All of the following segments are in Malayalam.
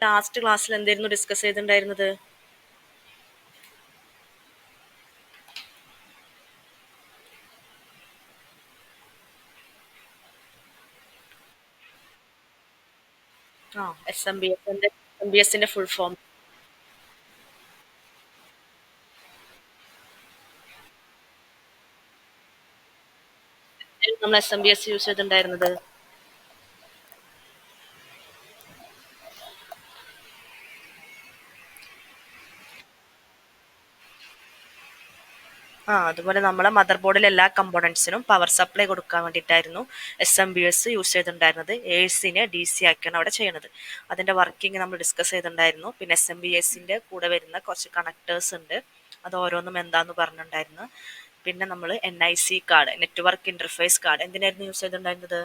ലാസ്റ്റ് ക്ലാസ്സിൽ എന്തായിരുന്നു ഡിസ്കസ് ചെയ്തിട്ടുണ്ടായിരുന്നത്? SMBSന്റെ ഫുൾ ഫോം നമ്മൾ SMBS യൂസ് ചെയ്തിട്ടുണ്ടായിരുന്നത്. അതുപോലെ നമ്മളെ മദർ ബോർഡിലെ എല്ലാ കമ്പോണൻസിനും പവർ സപ്ലൈ കൊടുക്കാൻ വേണ്ടിയിട്ടായിരുന്നു SMBS യൂസ് ചെയ്തിട്ടുണ്ടായിരുന്നത്. എയ്സിനെ DC ആക്കിയാണ് അവിടെ ചെയ്യുന്നത്. അതിന്റെ വർക്കിംഗ് നമ്മൾ ഡിസ്കസ് ചെയ്തിട്ടുണ്ടായിരുന്നു. പിന്നെ SMBSന്റെ കൂടെ വരുന്ന കുറച്ച് കണക്ടേഴ്സ് ഉണ്ട്, അത് ഓരോന്നും എന്താന്ന് പറഞ്ഞിട്ടുണ്ടായിരുന്നു. പിന്നെ നമ്മൾ NIC card, network interface card, എന്തിനായിരുന്നു യൂസ് ചെയ്തിട്ടുണ്ടായിരുന്നത്?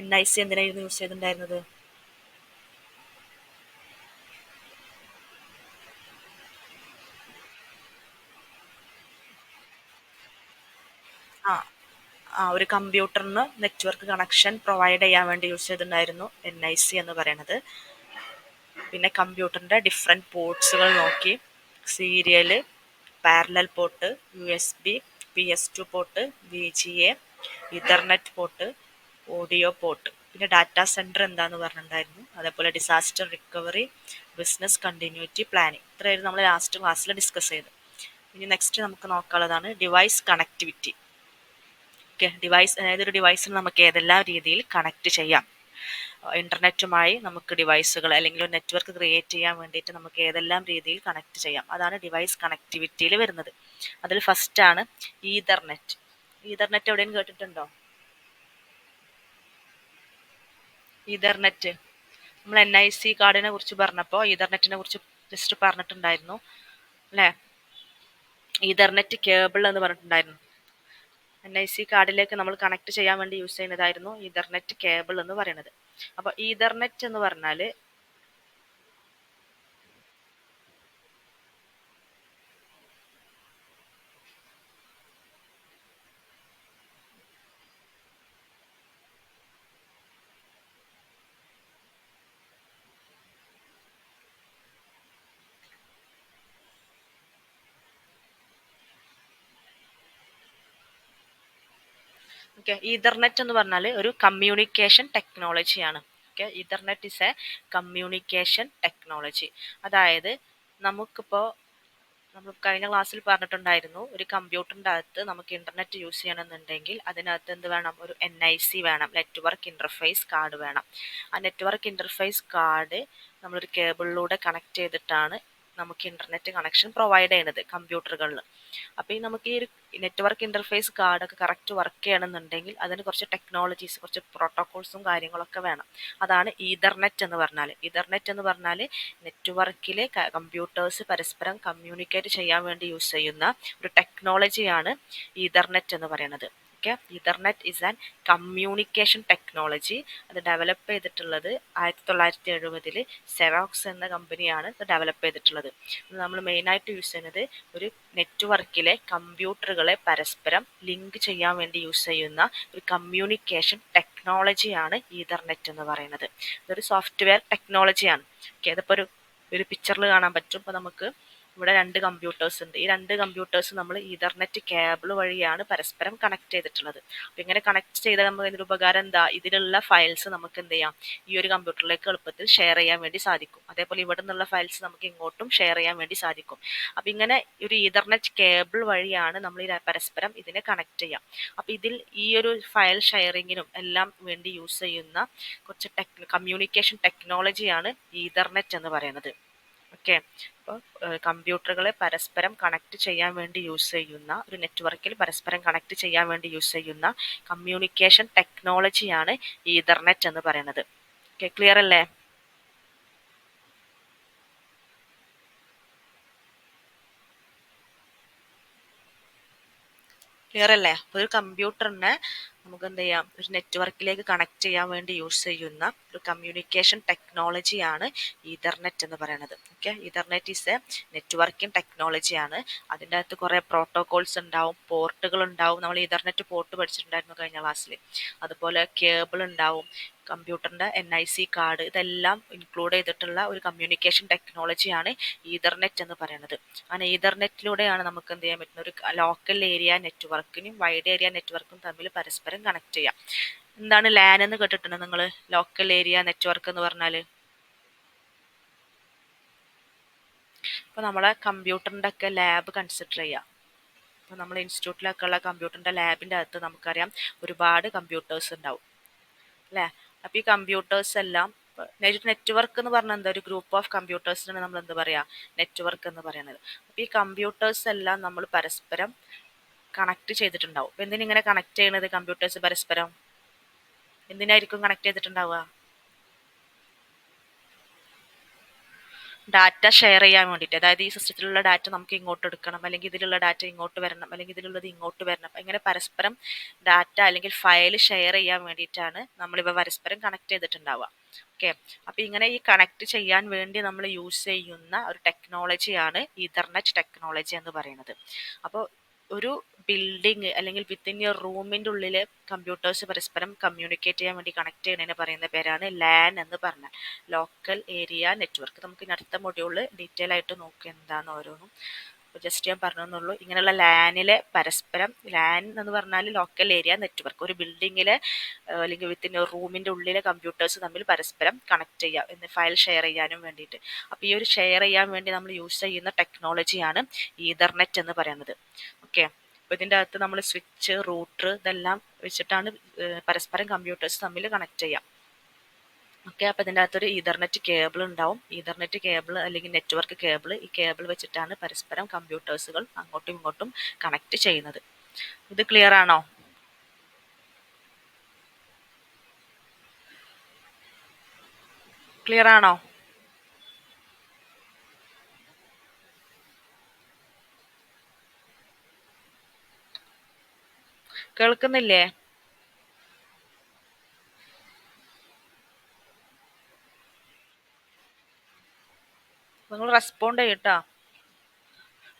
NIC എന്തിനായിരുന്നു യൂസ് ചെയ്തിട്ടുണ്ടായിരുന്നത്? ഒരു കമ്പ്യൂട്ടറിന് നെറ്റ്വർക്ക് കണക്ഷൻ പ്രൊവൈഡ് ചെയ്യാൻ വേണ്ടി യൂസ് ചെയ്തിട്ടുണ്ടായിരുന്നു NIC എന്ന് പറയുന്നത്. പിന്നെ കമ്പ്യൂട്ടറിന്റെ ഡിഫറെന്റ് പോർട്സുകൾ നോക്കി, serial, parallel port, USB, PS2 port, VGA, ethernet port, audio port, പിന്നെ ഡാറ്റാ സെന്റർ എന്താന്ന് പറഞ്ഞിട്ടുണ്ടായിരുന്നു. അതേപോലെ disaster recovery, business continuity planning. ഇത്രയായിരുന്നു നമ്മൾ ലാസ്റ്റ് ക്ലാസ്സിൽ ഡിസ്കസ് ചെയ്തത്. ഇനി നെക്സ്റ്റ് നമുക്ക് നോക്കാനുള്ളതാണ് ഡിവൈസ് കണക്ടിവിറ്റി. ഡിവൈസ്, അതായത് ഒരു ഡിവൈസിന് നമുക്ക് ഏതെല്ലാം രീതിയിൽ കണക്ട് ചെയ്യാം. ഇന്റർനെറ്റുമായി നമുക്ക് ഡിവൈസുകൾ അല്ലെങ്കിൽ ഒരു നെറ്റ്വർക്ക് ക്രിയേറ്റ് ചെയ്യാൻ വേണ്ടിയിട്ട് നമുക്ക് ഏതെല്ലാം രീതിയിൽ കണക്ട് ചെയ്യാം, അതാണ് ഡിവൈസ് കണക്ടിവിറ്റിയിൽ വരുന്നത്. അതിൽ ഫസ്റ്റ് ആണ് ഈതർനെറ്റ്. ഈതർനെറ്റ് എവിടെയും കേട്ടിട്ടുണ്ടോ? ഈതർനെറ്റ് നമ്മൾ NIC കാർഡിനെ കുറിച്ച് പറഞ്ഞപ്പോൾ ഈതർനെറ്റിനെ കുറിച്ച് ജസ്റ്റ് പറഞ്ഞിട്ടുണ്ടായിരുന്നു അല്ലേ? ഈതർനെറ്റ് കേബിൾ എന്ന് പറഞ്ഞിട്ടുണ്ടായിരുന്നു. NIC കാർഡിലേക്ക് നമ്മൾ കണക്ട് ചെയ്യാൻ വേണ്ടി യൂസ് ചെയ്യുന്നതായിരുന്നു ഈതർനെറ്റ് കേബിൾ എന്ന് പറയുന്നത്. അപ്പൊ ഈതർനെറ്റ് എന്ന് പറഞ്ഞാല് ഈതർനെറ്റ് എന്ന് പറഞ്ഞാൽ ഒരു കമ്മ്യൂണിക്കേഷൻ ടെക്നോളജിയാണ്. Ethernet is a communication technology. അതായത് നമുക്കിപ്പോൾ നമ്മൾ കഴിഞ്ഞ ക്ലാസ്സിൽ പറഞ്ഞിട്ടുണ്ടായിരുന്നു, ഒരു കമ്പ്യൂട്ടറിൻ്റെ അകത്ത് നമുക്ക് ഇന്റർനെറ്റ് യൂസ് ചെയ്യണമെന്നുണ്ടെങ്കിൽ അതിനകത്ത് എന്ത് വേണം? ഒരു NIC വേണം, നെറ്റ്വർക്ക് ഇന്റർഫേസ് കാർഡ് വേണം. ആ നെറ്റ്വർക്ക് ഇന്റർഫേസ് കാർഡ് നമ്മളൊരു കേബിളിലൂടെ കണക്ട് ചെയ്തിട്ടാണ് നമുക്ക് ഇന്റർനെറ്റ് കണക്ഷൻ പ്രൊവൈഡ് ചെയ്യുന്നത് കമ്പ്യൂട്ടറുകളിൽ. അപ്പോൾ ഈ നമുക്ക് ഈ ഒരു നെറ്റ്വർക്ക് ഇന്റർഫേസ് കാർഡൊക്കെ കറക്റ്റ് വർക്ക് ചെയ്യണമെന്നുണ്ടെങ്കിൽ അതിന് കുറച്ച് ടെക്നോളജീസ്, കുറച്ച് പ്രോട്ടോകോൾസും കാര്യങ്ങളൊക്കെ വേണം. അതാണ് ഈതർനെറ്റ് എന്ന് പറഞ്ഞാൽ. ഈതർനെറ്റ് എന്ന് പറഞ്ഞാൽ നെറ്റ്വർക്കിലെ കമ്പ്യൂട്ടേഴ്സ് പരസ്പരം കമ്മ്യൂണിക്കേറ്റ് ചെയ്യാൻ വേണ്ടി യൂസ് ചെയ്യുന്ന ഒരു ടെക്നോളജിയാണ് ഈതർനെറ്റ് എന്ന് പറയുന്നത്. Ethernet is an communication technology. അത് ഡെവലപ്പ് ചെയ്തിട്ടുള്ളത് 1970 സെറോക്സ് എന്ന കമ്പനിയാണ് ഇത് ഡെവലപ്പ് ചെയ്തിട്ടുള്ളത്. നമ്മൾ മെയിനായിട്ട് യൂസ് ചെയ്യുന്നത് ഒരു നെറ്റ്വർക്കിലെ കമ്പ്യൂട്ടറുകളെ പരസ്പരം ലിങ്ക് ചെയ്യാൻ വേണ്ടി യൂസ് ചെയ്യുന്ന ഒരു കമ്മ്യൂണിക്കേഷൻ ടെക്നോളജിയാണ് ഈതർനെറ്റ് എന്ന് പറയുന്നത്. ഇതൊരു സോഫ്റ്റ്വെയർ ടെക്നോളജിയാണ്. അതിപ്പോൾ ഒരു പിക്ചറിൽ കാണാൻ പറ്റും. ഇപ്പോൾ നമുക്ക് ഇവിടെ 2 കമ്പ്യൂട്ടേഴ്സ് ഉണ്ട്. ഈ 2 കമ്പ്യൂട്ടേഴ്സ് നമ്മൾ ഈതർനെറ്റ് കേബിൾ വഴിയാണ് പരസ്പരം കണക്ട് ചെയ്തിട്ടുള്ളത്. അപ്പം ഇങ്ങനെ കണക്ട് ചെയ്ത നമുക്ക് ഇതിൻ്റെ ഉപകാരം എന്താ? ഇതിലുള്ള ഫയൽസ് നമുക്ക് എന്ത് ചെയ്യാം? ഈ ഒരു കമ്പ്യൂട്ടറിലേക്ക് എളുപ്പത്തിൽ ഷെയർ ചെയ്യാൻ വേണ്ടി സാധിക്കും. അതേപോലെ ഇവിടെ നിന്നുള്ള ഫയൽസ് നമുക്ക് ഇങ്ങോട്ടും ഷെയർ ചെയ്യാൻ വേണ്ടി സാധിക്കും. അപ്പം ഇങ്ങനെ ഒരു ഈതർനെറ്റ് കേബിൾ വഴിയാണ് നമ്മൾ പരസ്പരം ഇതിനെ കണക്ട് ചെയ്യാം. അപ്പം ഇതിൽ ഈ ഒരു ഫയൽ ഷെയറിങ്ങിനും എല്ലാം വേണ്ടി യൂസ് ചെയ്യുന്ന കുറച്ച് കമ്മ്യൂണിക്കേഷൻ ടെക്നോളജിയാണ് ഈതർനെറ്റ് എന്ന് പറയുന്നത്. അപ്പോൾ കമ്പ്യൂട്ടറുകളെ പരസ്പരം കണക്ട് ചെയ്യാൻ വേണ്ടി യൂസ് ചെയ്യുന്ന, ഒരു നെറ്റ്വർക്കിൽ പരസ്പരം കണക്ട് ചെയ്യാൻ വേണ്ടി യൂസ് ചെയ്യുന്ന കമ്മ്യൂണിക്കേഷൻ ടെക്നോളജിയാണ് ഈതർനെറ്റ് എന്ന് പറയുന്നത്. ക്ലിയർ അല്ലേ? ക്ലിയർ അല്ലേ? ഒരു കമ്പ്യൂട്ടറിനെ നമുക്ക് എന്ത് ചെയ്യാം, ഒരു നെറ്റ്വർക്കിലേക്ക് കണക്ട് ചെയ്യാൻ വേണ്ടി യൂസ് ചെയ്യുന്ന ഒരു കമ്മ്യൂണിക്കേഷൻ ടെക്നോളജിയാണ് ഈതർനെറ്റ് എന്ന് പറയുന്നത്. Okay, ethernet is a networking ടെക്നോളജിയാണ്. അതിൻ്റെ അകത്ത് കുറേ പ്രോട്ടോകോൾസ് ഉണ്ടാവും, പോർട്ടുകൾ ഉണ്ടാവും. നമ്മൾ ഈതർനെറ്റ് പോർട്ട് പഠിച്ചിട്ടുണ്ടായിരുന്നു കഴിഞ്ഞ ക്ലാസ്സിൽ. അതുപോലെ കേബിൾ ഉണ്ടാവും, കമ്പ്യൂട്ടറിൻ്റെ NIC കാർഡ്, ഇതെല്ലാം ഇൻക്ലൂഡ് ചെയ്തിട്ടുള്ള ഒരു കമ്മ്യൂണിക്കേഷൻ ടെക്നോളജിയാണ് ഈതർനെറ്റ് എന്ന് പറയുന്നത്. അങ്ങനെ ഈതർനെറ്റിലൂടെയാണ് നമുക്ക് എന്ത് ചെയ്യാൻ പറ്റുന്ന ഒരു ലോക്കൽ ഏരിയ നെറ്റ്വർക്കിനും വൈഡ് ഏരിയ നെറ്റ്വർക്കും തമ്മിൽ പരസ്പരം കണക്ട് ചെയ്യാം. എന്താണ് ലാൻ എന്ന് കേട്ടിട്ടുണ്ട് നിങ്ങൾ? ലോക്കൽ ഏരിയ നെറ്റ്വർക്ക് എന്ന് പറഞ്ഞാൽ ഇപ്പോൾ നമ്മളെ കമ്പ്യൂട്ടറിൻ്റെ ഒക്കെ ലാബ് കൺസിഡർ ചെയ്യാം. ഇപ്പോൾ നമ്മൾ ഇൻസ്റ്റിറ്റ്യൂട്ടിലൊക്കെ ഉള്ള കമ്പ്യൂട്ടറിൻ്റെ ലാബിൻ്റെ അകത്ത് നമുക്കറിയാം ഒരുപാട് കമ്പ്യൂട്ടേഴ്സ് ഉണ്ടാവും അല്ലേ? അപ്പോൾ ഈ കമ്പ്യൂട്ടേഴ്സ് എല്ലാം നെറ്റ്വർക്ക് എന്ന് പറഞ്ഞാൽ എന്താ, ഒരു ഗ്രൂപ്പ് ഓഫ് കമ്പ്യൂട്ടേഴ്സിനാണ് നമ്മൾ എന്ത് പറയാ, നെറ്റ്വർക്ക് എന്ന് പറയുന്നത്. അപ്പോൾ ഈ കമ്പ്യൂട്ടേഴ്സ് എല്ലാം നമ്മൾ പരസ്പരം കണക്ട് ചെയ്തിട്ടുണ്ടാവും. അപ്പോൾ എന്തിനിങ്ങനെ കണക്ട് ചെയ്യണത് കമ്പ്യൂട്ടേഴ്സ് പരസ്പരം? എന്തിനായിരിക്കും കണക്ട് ചെയ്തിട്ടുണ്ടാവുക? ഡാറ്റ ഷെയർ ചെയ്യാൻ വേണ്ടിയിട്ട്. അതായത് ഈ സിസ്റ്റത്തിലുള്ള ഡാറ്റ നമുക്ക് ഇങ്ങോട്ട് എടുക്കണം, അല്ലെങ്കിൽ ഇതിലുള്ള ഡാറ്റ ഇങ്ങോട്ട് വരണം, അല്ലെങ്കിൽ ഇതിലുള്ളത് ഇങ്ങോട്ട് വരണം. അപ്പം ഇങ്ങനെ പരസ്പരം ഡാറ്റ അല്ലെങ്കിൽ ഫയൽ ഷെയർ ചെയ്യാൻ വേണ്ടിയിട്ടാണ് നമ്മളിവ പരസ്പരം കണക്ട് ചെയ്തിട്ടുണ്ടാവുക. ഓക്കെ, അപ്പം ഇങ്ങനെ ഈ കണക്ട് ചെയ്യാൻ വേണ്ടി നമ്മൾ യൂസ് ചെയ്യുന്ന ഒരു ടെക്നോളജിയാണ് ഈതർനെറ്റ് ടെക്നോളജി എന്ന് പറയുന്നത്. അപ്പോൾ ഒരു ബിൽഡിംഗ് അല്ലെങ്കിൽ വിത്തിൻ യുവർ റൂമിൻ്റെ ഉള്ളിൽ കമ്പ്യൂട്ടേഴ്സ് പരസ്പരം കമ്മ്യൂണിക്കേറ്റ് ചെയ്യാൻ വേണ്ടി കണക്ട് ചെയ്യുന്നതിന് പറയുന്ന പേരാണ് ലാൻ എന്ന് പറഞ്ഞാൽ, ലോക്കൽ ഏരിയ നെറ്റ്വർക്ക്. നമുക്ക് ഇനി അടുത്ത മൊഡ്യൂളിൽ ഡീറ്റെയിൽ ആയിട്ട് നോക്കുക എന്താണെന്ന് ഓരോന്നും. ജസ്റ്റ് ഞാൻ പറഞ്ഞെന്നുള്ളൂ. ഇങ്ങനെയുള്ള ലാനിലെ പരസ്പരം, ലാൻ എന്ന് പറഞ്ഞാൽ ലോക്കൽ ഏരിയ നെറ്റ്വർക്ക്, ഒരു ബിൽഡിങ്ങിലെ അല്ലെങ്കിൽ വിത്തിൻ റൂമിൻ്റെ ഉള്ളിലെ കമ്പ്യൂട്ടേഴ്സ് തമ്മിൽ പരസ്പരം കണക്ട് ചെയ്യാം എന്ന്, ഫയൽ ഷെയർ ചെയ്യാനും വേണ്ടിയിട്ട്. അപ്പോൾ ഈ ഒരു ഷെയർ ചെയ്യാൻ വേണ്ടി നമ്മൾ യൂസ് ചെയ്യുന്ന ടെക്നോളജിയാണ് ഈതർനെറ്റ് എന്ന് പറയുന്നത്. ഓക്കെ, അപ്പോൾ ഇതിൻ്റെ അകത്ത് നമ്മൾ സ്വിച്ച്, റൂട്ടർ ഇതെല്ലാം വെച്ചിട്ടാണ് പരസ്പരം കമ്പ്യൂട്ടേഴ്സ് തമ്മിൽ കണക്ട് ചെയ്യാം. ഓക്കെ, അപ്പോൾ ഇതിൻ്റെ അകത്തൊരു ഈതർനെറ്റ് കേബിൾ ഉണ്ടാവും. ഈതർനെറ്റ് കേബിൾ അല്ലെങ്കിൽ നെറ്റ്വർക്ക് കേബിൾ, ഈ കേബിൾ വെച്ചിട്ടാണ് പരസ്പരം കമ്പ്യൂട്ടേഴ്സുകൾ അങ്ങോട്ടും ഇങ്ങോട്ടും കണക്ട് ചെയ്യുന്നത്. ഇത് ക്ലിയർ ആണോ? ക്ലിയർ ആണോ? കേൾക്കുന്നില്ലേ? നിങ്ങൾ റെസ്പോണ്ട് ചെയ്യട്ടോ.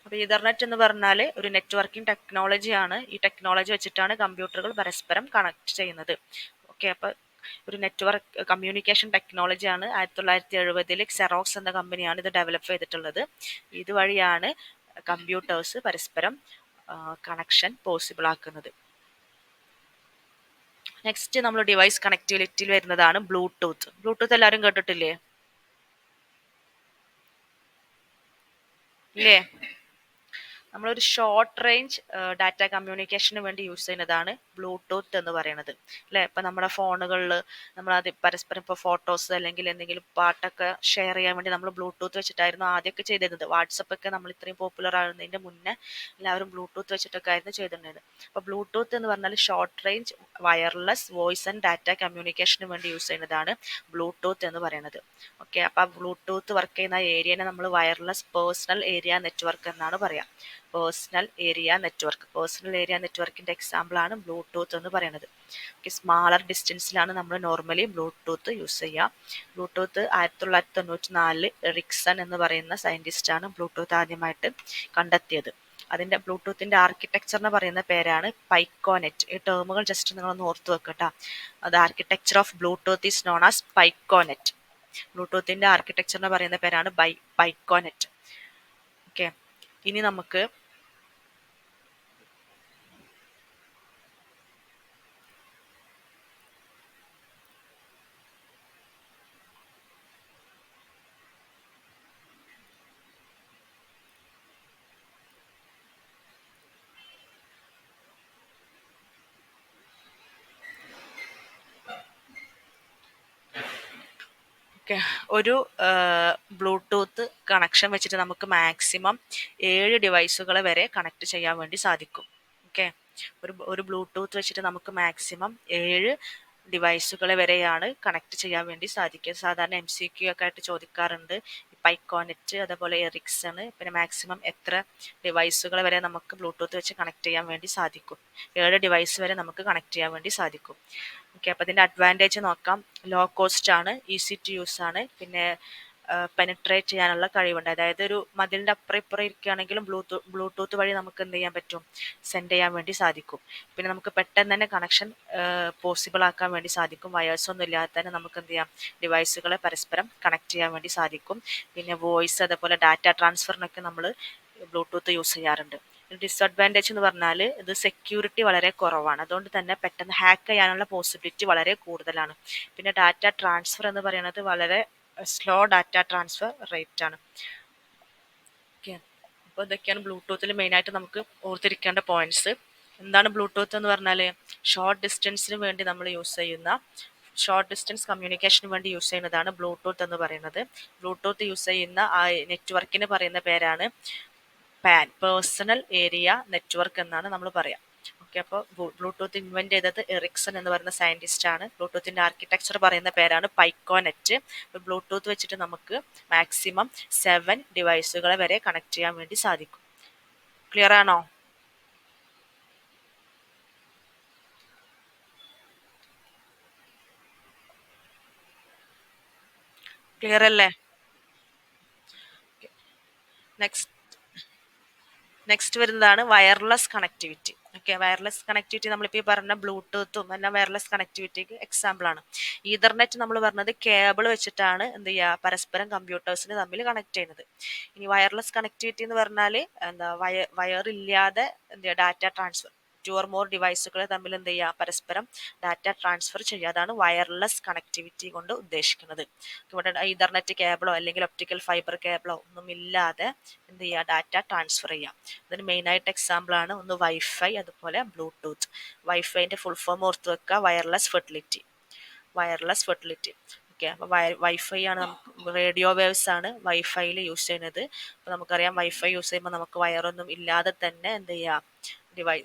അപ്പോൾ ഈതർനെറ്റ് എന്ന് പറഞ്ഞാൽ ഒരു നെറ്റ്വർക്കിംഗ് ടെക്നോളജിയാണ്. ഈ ടെക്നോളജി വെച്ചിട്ടാണ് കമ്പ്യൂട്ടറുകൾ പരസ്പരം കണക്ട് ചെയ്യുന്നത്. ഓക്കെ, അപ്പോൾ ഒരു നെറ്റ്വർക്ക് കമ്മ്യൂണിക്കേഷൻ ടെക്നോളജിയാണ്. 1970 സെറോക്സ് എന്ന കമ്പനിയാണ് ഇത് ഡെവലപ്പ് ചെയ്തിട്ടുള്ളത്. ഇതുവഴിയാണ് കമ്പ്യൂട്ടേഴ്സ് പരസ്പരം കണക്ഷൻ പോസിബിൾ ആക്കുന്നത്. നെക്സ്റ്റ് നമ്മൾ ഡിവൈസ് കണക്ടിവിറ്റിയിൽ വരുന്നതാണ് ബ്ലൂടൂത്ത്. ബ്ലൂടൂത്ത് എല്ലാവരും കേട്ടിട്ടില്ലേ? ഇല്ലേ? നമ്മളൊരു ഷോർട്ട് റേഞ്ച് ഡാറ്റ കമ്മ്യൂണിക്കേഷന് വേണ്ടി യൂസ് ചെയ്യുന്നതാണ് ബ്ലൂടൂത്ത് എന്ന് പറയുന്നത് അല്ലേ? ഇപ്പം നമ്മുടെ ഫോണുകളിൽ നമ്മൾ അത് പരസ്പരം ഇപ്പോൾ ഫോട്ടോസ് അല്ലെങ്കിൽ എന്തെങ്കിലും പാട്ടൊക്കെ ഷെയർ ചെയ്യാൻ വേണ്ടി നമ്മൾ ബ്ലൂടൂത്ത് വെച്ചിട്ടായിരുന്നു ആദ്യമൊക്കെ ചെയ്തിരുന്നത്. വാട്സപ്പൊക്കെ നമ്മൾ ഇത്രയും പോപ്പുലർ ആകുന്നതിൻ്റെ മുന്നേ എല്ലാവരും ബ്ലൂടൂത്ത് വെച്ചിട്ടൊക്കെ ആയിരുന്നു ചെയ്തിട്ടുണ്ടായിരുന്നത്. അപ്പോൾ ബ്ലൂടൂത്ത് എന്ന് പറഞ്ഞാൽ short range wireless voice and data കമ്മ്യൂണിക്കേഷന് വേണ്ടി യൂസ് ചെയ്യുന്നതാണ് ബ്ലൂടൂത്ത് എന്ന് പറയുന്നത്. ഓക്കെ, അപ്പോൾ ആ ബ്ലൂടൂത്ത് വർക്ക് ചെയ്യുന്ന ഏരിയനെ നമ്മൾ വയർലെസ് പേഴ്സണൽ ഏരിയ നെറ്റ്വർക്ക് എന്നാണ് പറയുക. പേഴ്സണൽ ഏരിയ നെറ്റ്വർക്കിൻ്റെ എക്സാമ്പിളാണ് ബ്ലൂടൂത്ത് എന്ന് പറയുന്നത്. ഓക്കെ, സ്മാളർ ഡിസ്റ്റൻസിലാണ് നമ്മൾ നോർമലി ബ്ലൂടൂത്ത് യൂസ് ചെയ്യുക. ബ്ലൂടൂത്ത് 1994 എറിക്സൺ എന്ന് പറയുന്ന സയൻറ്റിസ്റ്റാണ് ബ്ലൂടൂത്ത് ആദ്യമായിട്ട് കണ്ടെത്തിയത്. അതിൻ്റെ ബ്ലൂടൂത്തിൻ്റെ ആർക്കിടെക്ചർ എന്ന് പറയുന്ന പേരാണ് പൈക്കോനെറ്റ്. ഈ ടേമുകൾ ജസ്റ്റ് നിങ്ങളൊന്ന് ഓർത്ത് വെക്കട്ടോ. അത് architecture of Bluetooth is known as piconet. ബ്ലൂടൂത്തിൻ്റെ ആർക്കിടെക്ചർ എന്ന് പറയുന്ന പേരാണ് പൈക്കോനെറ്റ്. ഓക്കെ, ഇനി നമുക്ക് ഒരു ബ്ലൂടൂത്ത് കണക്ഷൻ വെച്ചിട്ട് നമുക്ക് മാക്സിമം 7 ഡിവൈസുകളെ വരെ കണക്ട് ചെയ്യാൻ വേണ്ടി സാധിക്കും. ഓക്കെ, ഒരു ബ്ലൂടൂത്ത് വെച്ചിട്ട് നമുക്ക് മാക്സിമം 7 ഡിവൈസുകളെ വരെയാണ് കണക്ട് ചെയ്യാൻ വേണ്ടി സാധിക്കുക. സാധാരണ MCQ ഒക്കെ ആയിട്ട് ചോദിക്കാറുണ്ട്, പൈക്കോനെറ്റ്, അതേപോലെ എറിക്സൺ, പിന്നെ മാക്സിമം എത്ര ഡിവൈസുകൾ വരെ നമുക്ക് ബ്ലൂടൂത്ത് വെച്ച് കണക്ട് ചെയ്യാൻ വേണ്ടി സാധിക്കും. 7 ഡിവൈസ് വരെ നമുക്ക് കണക്ട് ചെയ്യാൻ വേണ്ടി സാധിക്കും. ഓക്കെ, അപ്പോൾ ഇതിൻ്റെ അഡ്വാൻറ്റേജ് നോക്കാം. ലോ കോസ്റ്റ് ആണ്, ഈസി ടു യൂസ് ആണ്, പിന്നെ പെനിട്രേറ്റ് ചെയ്യാനുള്ള കഴിവുണ്ട്. അതായത് ഒരു മതിലിൻ്റെ അപ്പുറം ഇപ്പുറം ഇരിക്കുകയാണെങ്കിലും ബ്ലൂടൂത്ത് വഴി നമുക്ക് എന്ത് ചെയ്യാൻ പറ്റും, സെൻഡ് ചെയ്യാൻ വേണ്ടി സാധിക്കും. പിന്നെ നമുക്ക് പെട്ടെന്ന് തന്നെ കണക്ഷൻ പോസിബിൾ ആക്കാൻ വേണ്ടി സാധിക്കും. വയേഴ്സ് ഒന്നും ഇല്ലാതെ തന്നെ നമുക്ക് എന്ത് ചെയ്യാം, ഡിവൈസുകളെ പരസ്പരം കണക്ട് ചെയ്യാൻ വേണ്ടി സാധിക്കും. പിന്നെ വോയിസ്, അതേപോലെ ഡാറ്റ ട്രാൻസ്ഫറിനൊക്കെ നമ്മൾ ബ്ലൂടൂത്ത് യൂസ് ചെയ്യാറുണ്ട്. ഡിസഡ്വാൻറ്റേജ് എന്ന് പറഞ്ഞാൽ ഇത് സെക്യൂരിറ്റി വളരെ കുറവാണ്. അതുകൊണ്ട് തന്നെ പെട്ടെന്ന് ഹാക്ക് ചെയ്യാനുള്ള പോസിബിലിറ്റി വളരെ കൂടുതലാണ്. പിന്നെ ഡാറ്റ ട്രാൻസ്ഫർ എന്ന് പറയുന്നത് വളരെ സ്ലോ ഡാറ്റ ട്രാൻസ്ഫർ റേറ്റ് ആണ്. ഓക്കെ, അപ്പോൾ ഇതൊക്കെയാണ് ബ്ലൂടൂത്തിൽ മെയിനായിട്ട് നമുക്ക് ഓർത്തിരിക്കേണ്ട പോയിന്റ്സ്. എന്താണ് ബ്ലൂടൂത്ത് എന്ന് പറഞ്ഞാൽ, ഷോർട്ട് ഡിസ്റ്റൻസിന് വേണ്ടി നമ്മൾ യൂസ് ചെയ്യുന്ന, ഷോർട്ട് ഡിസ്റ്റൻസ് കമ്മ്യൂണിക്കേഷന് വേണ്ടി യൂസ് ചെയ്യുന്നതാണ് ബ്ലൂടൂത്ത് എന്ന് പറയുന്നത്. ബ്ലൂടൂത്ത് യൂസ് ചെയ്യുന്ന ആ നെറ്റ്വർക്കിന് പറയുന്ന പേരാണ് പാൻ, പേഴ്സണൽ ഏരിയ നെറ്റ്വർക്ക് എന്നാണ് നമ്മൾ പറയാം. ഓക്കെ, അപ്പോൾ ബ്ലൂടൂത്ത് ഇൻവെന്റ് ചെയ്തത് എറിക്സൺ എന്ന് പറയുന്ന സയന്റിസ്റ്റ് ആണ്. ബ്ലൂടൂത്തിന്റെ ആർക്കിടെക്ചർ പറയുന്ന പേരാണ് പൈക്കോനെറ്റ്. ബ്ലൂടൂത്ത് വെച്ചിട്ട് നമുക്ക് മാക്സിമം 7 ഡിവൈസുകളെ വരെ കണക്ട് ചെയ്യാൻ വേണ്ടി സാധിക്കും. ക്ലിയർ ആണോ? ക്ലിയർ അല്ലേ? നെക്സ്റ്റ് വരുന്നതാണ് wireless connectivity. Okay, wireless connectivity നമ്മളിപ്പോൾ ഈ പറഞ്ഞ ബ്ലൂടൂത്തും എല്ലാം വയർലെസ് കണക്ടിവിറ്റിക്ക് എക്സാമ്പിൾ ആണ്. ഈതർനെറ്റ് നമ്മൾ പറഞ്ഞത് കേബിൾ വെച്ചിട്ടാണ് എന്ത് ചെയ്യുക, പരസ്പരം കമ്പ്യൂട്ടേഴ്സിന് തമ്മിൽ കണക്ട് ചെയ്യുന്നത്. ഇനി വയർലെസ് കണക്ടിവിറ്റി എന്ന് പറഞ്ഞാൽ എന്താ, വയർ ഇല്ലാതെ എന്ത് ചെയ്യുക, ഡാറ്റ ട്രാൻസ്ഫർ, 2 or more ഡിവൈസുകൾ തമ്മിൽ എന്ത് ചെയ്യുക, പരസ്പരം ഡാറ്റ ട്രാൻസ്ഫർ ചെയ്യുക. അതാണ് വയർലെസ് കണക്ടിവിറ്റി കൊണ്ട് ഉദ്ദേശിക്കുന്നത്. ഇവിടെ ഈതർനെറ്റ് കേബിളോ അല്ലെങ്കിൽ ഒപ്റ്റിക്കൽ ഫൈബർ കേബിളോ ഒന്നും ഇല്ലാതെ എന്ത് ചെയ്യുക, ഡാറ്റ ട്രാൻസ്ഫർ ചെയ്യാം. അതിന് മെയിനായിട്ട് എക്സാമ്പിൾ ആണ് ഒന്ന് വൈഫൈ, അതുപോലെ ബ്ലൂടൂത്ത്. വൈഫൈൻ്റെ ഫുൾ ഫോം ഓർത്ത് വെക്കുക, wireless fertility. Wireless fertility. Okay, അപ്പോൾ വൈഫൈ ആണ്, നമുക്ക് റേഡിയോ വേവ്സ് ആണ് വൈഫൈയിൽ യൂസ് ചെയ്യുന്നത്. അപ്പോൾ നമുക്കറിയാം വൈഫൈ യൂസ് ചെയ്യുമ്പോൾ നമുക്ക് വയറൊന്നും ഇല്ലാതെ തന്നെ എന്ത് ചെയ്യാം,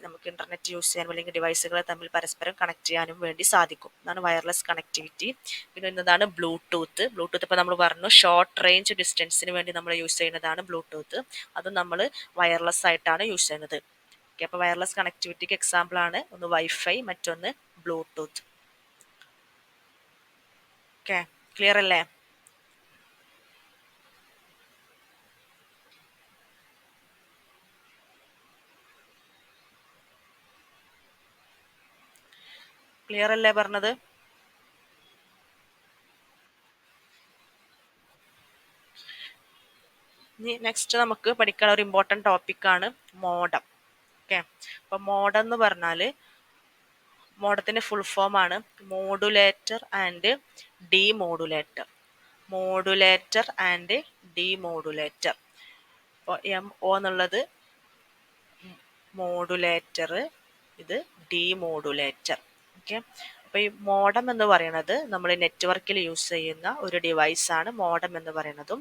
നമുക്ക് ഇന്റർനെറ്റ് യൂസ് ചെയ്യാനും അല്ലെങ്കിൽ ഡിവൈസുകളെ തമ്മിൽ പരസ്പരം കണക്ട് ചെയ്യാനും വേണ്ടി സാധിക്കും. അതാണ് വയർലെസ് കണക്ടിവിറ്റി. പിന്നെ എന്നതാണ് ബ്ലൂടൂത്ത്. ബ്ലൂടൂത്ത് ഇപ്പോൾ നമ്മൾ പറഞ്ഞു ഷോർട്ട് റേഞ്ച് ഡിസ്റ്റൻസിന് വേണ്ടി നമ്മൾ യൂസ് ചെയ്യുന്നതാണ് ബ്ലൂടൂത്ത്. അത് നമ്മൾ വയർലെസ് ആയിട്ടാണ് യൂസ് ചെയ്യുന്നത്. ഓക്കെ, അപ്പോൾ വയർലെസ് കണക്ടിവിറ്റിക്ക് എക്സാമ്പിൾ ആണ് ഒന്ന് വൈഫൈ, മറ്റൊന്ന് ബ്ലൂടൂത്ത്. ഓക്കെ, ക്ലിയർ അല്ലേ? ക്ലിയർ അല്ലേ പറഞ്ഞത്? ഇനി നെക്സ്റ്റ് നമുക്ക് പഠിക്കാനുള്ള ഒരു ഇമ്പോർട്ടൻറ്റ് ടോപ്പിക്കാണ് മോഡം. ഓക്കെ, അപ്പോൾ മോഡം എന്ന് പറഞ്ഞാൽ, മോഡത്തിൻ്റെ ഫുൾ ഫോം ആണ് modulator and demodulator. Modulator and demodulator. അപ്പോൾ MO എന്നുള്ളത് മോഡുലേറ്റർ, ഇത് ഡീമോഡുലേറ്റർ. ഓക്കെ, അപ്പോൾ ഈ മോഡം എന്ന് പറയുന്നത് നമ്മൾ നെറ്റ്വർക്കിൽ യൂസ് ചെയ്യുന്ന ഒരു ഡിവൈസാണ് മോഡം എന്ന് പറയുന്നതും.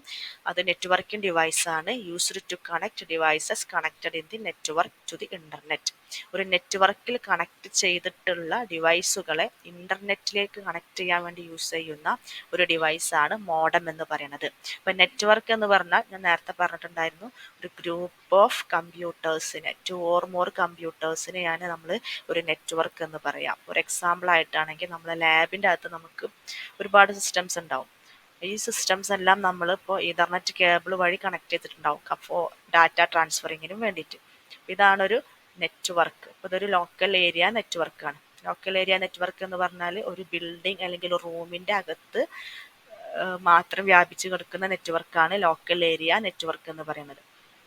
അത് നെറ്റ്വർക്കിംഗ് ഡിവൈസാണ്, used to connect devices connected in the network to the internet. ഒരു നെറ്റ്വർക്കിൽ കണക്ട് ചെയ്തിട്ടുള്ള ഡിവൈസുകളെ ഇൻ്റർനെറ്റിലേക്ക് കണക്ട് ചെയ്യാൻ വേണ്ടി യൂസ് ചെയ്യുന്ന ഒരു ഡിവൈസാണ് മോഡം എന്ന് പറയുന്നത്. അപ്പോൾ നെറ്റ്വർക്ക് എന്ന് പറഞ്ഞാൽ ഞാൻ നേരത്തെ പറഞ്ഞിട്ടുണ്ടായിരുന്നു, ഒരു ഗ്രൂപ്പ് ഓഫ് കമ്പ്യൂട്ടേഴ്സിനെ, 2 or more കമ്പ്യൂട്ടേഴ്സിനെയാണ് നമ്മൾ ഒരു നെറ്റ്വർക്ക് എന്ന് പറയാം. ഒരു എക്സാമ്പിൾ ആയിട്ടാണെങ്കിൽ നമ്മളെ ലാബിൻ്റെ അകത്ത് നമുക്ക് ഒരുപാട് സിസ്റ്റംസ് ഉണ്ടാവും. ഈ സിസ്റ്റംസ് എല്ലാം നമ്മളിപ്പോൾ ഈതർനെറ്റ് കേബിൾ വഴി കണക്ട് ചെയ്തിട്ടുണ്ടാവും, അപ്പോൾ ഡാറ്റ ട്രാൻസ്ഫറിങ്ങിനും വേണ്ടിയിട്ട്. ഇതാണൊരു നെറ്റ്വർക്ക്. അപ്പോൾ ഇതൊരു ലോക്കൽ ഏരിയ നെറ്റ്വർക്കാണ്. ലോക്കൽ ഏരിയ നെറ്റ്വർക്ക് എന്ന് പറഞ്ഞാൽ ഒരു ബിൽഡിംഗ് അല്ലെങ്കിൽ ഒരു റൂമിൻ്റെ അകത്ത് മാത്രം വ്യാപിച്ച് കിടക്കുന്ന നെറ്റ്വർക്കാണ് ലോക്കൽ ഏരിയ നെറ്റ്വർക്ക് എന്ന് പറയുന്നത്.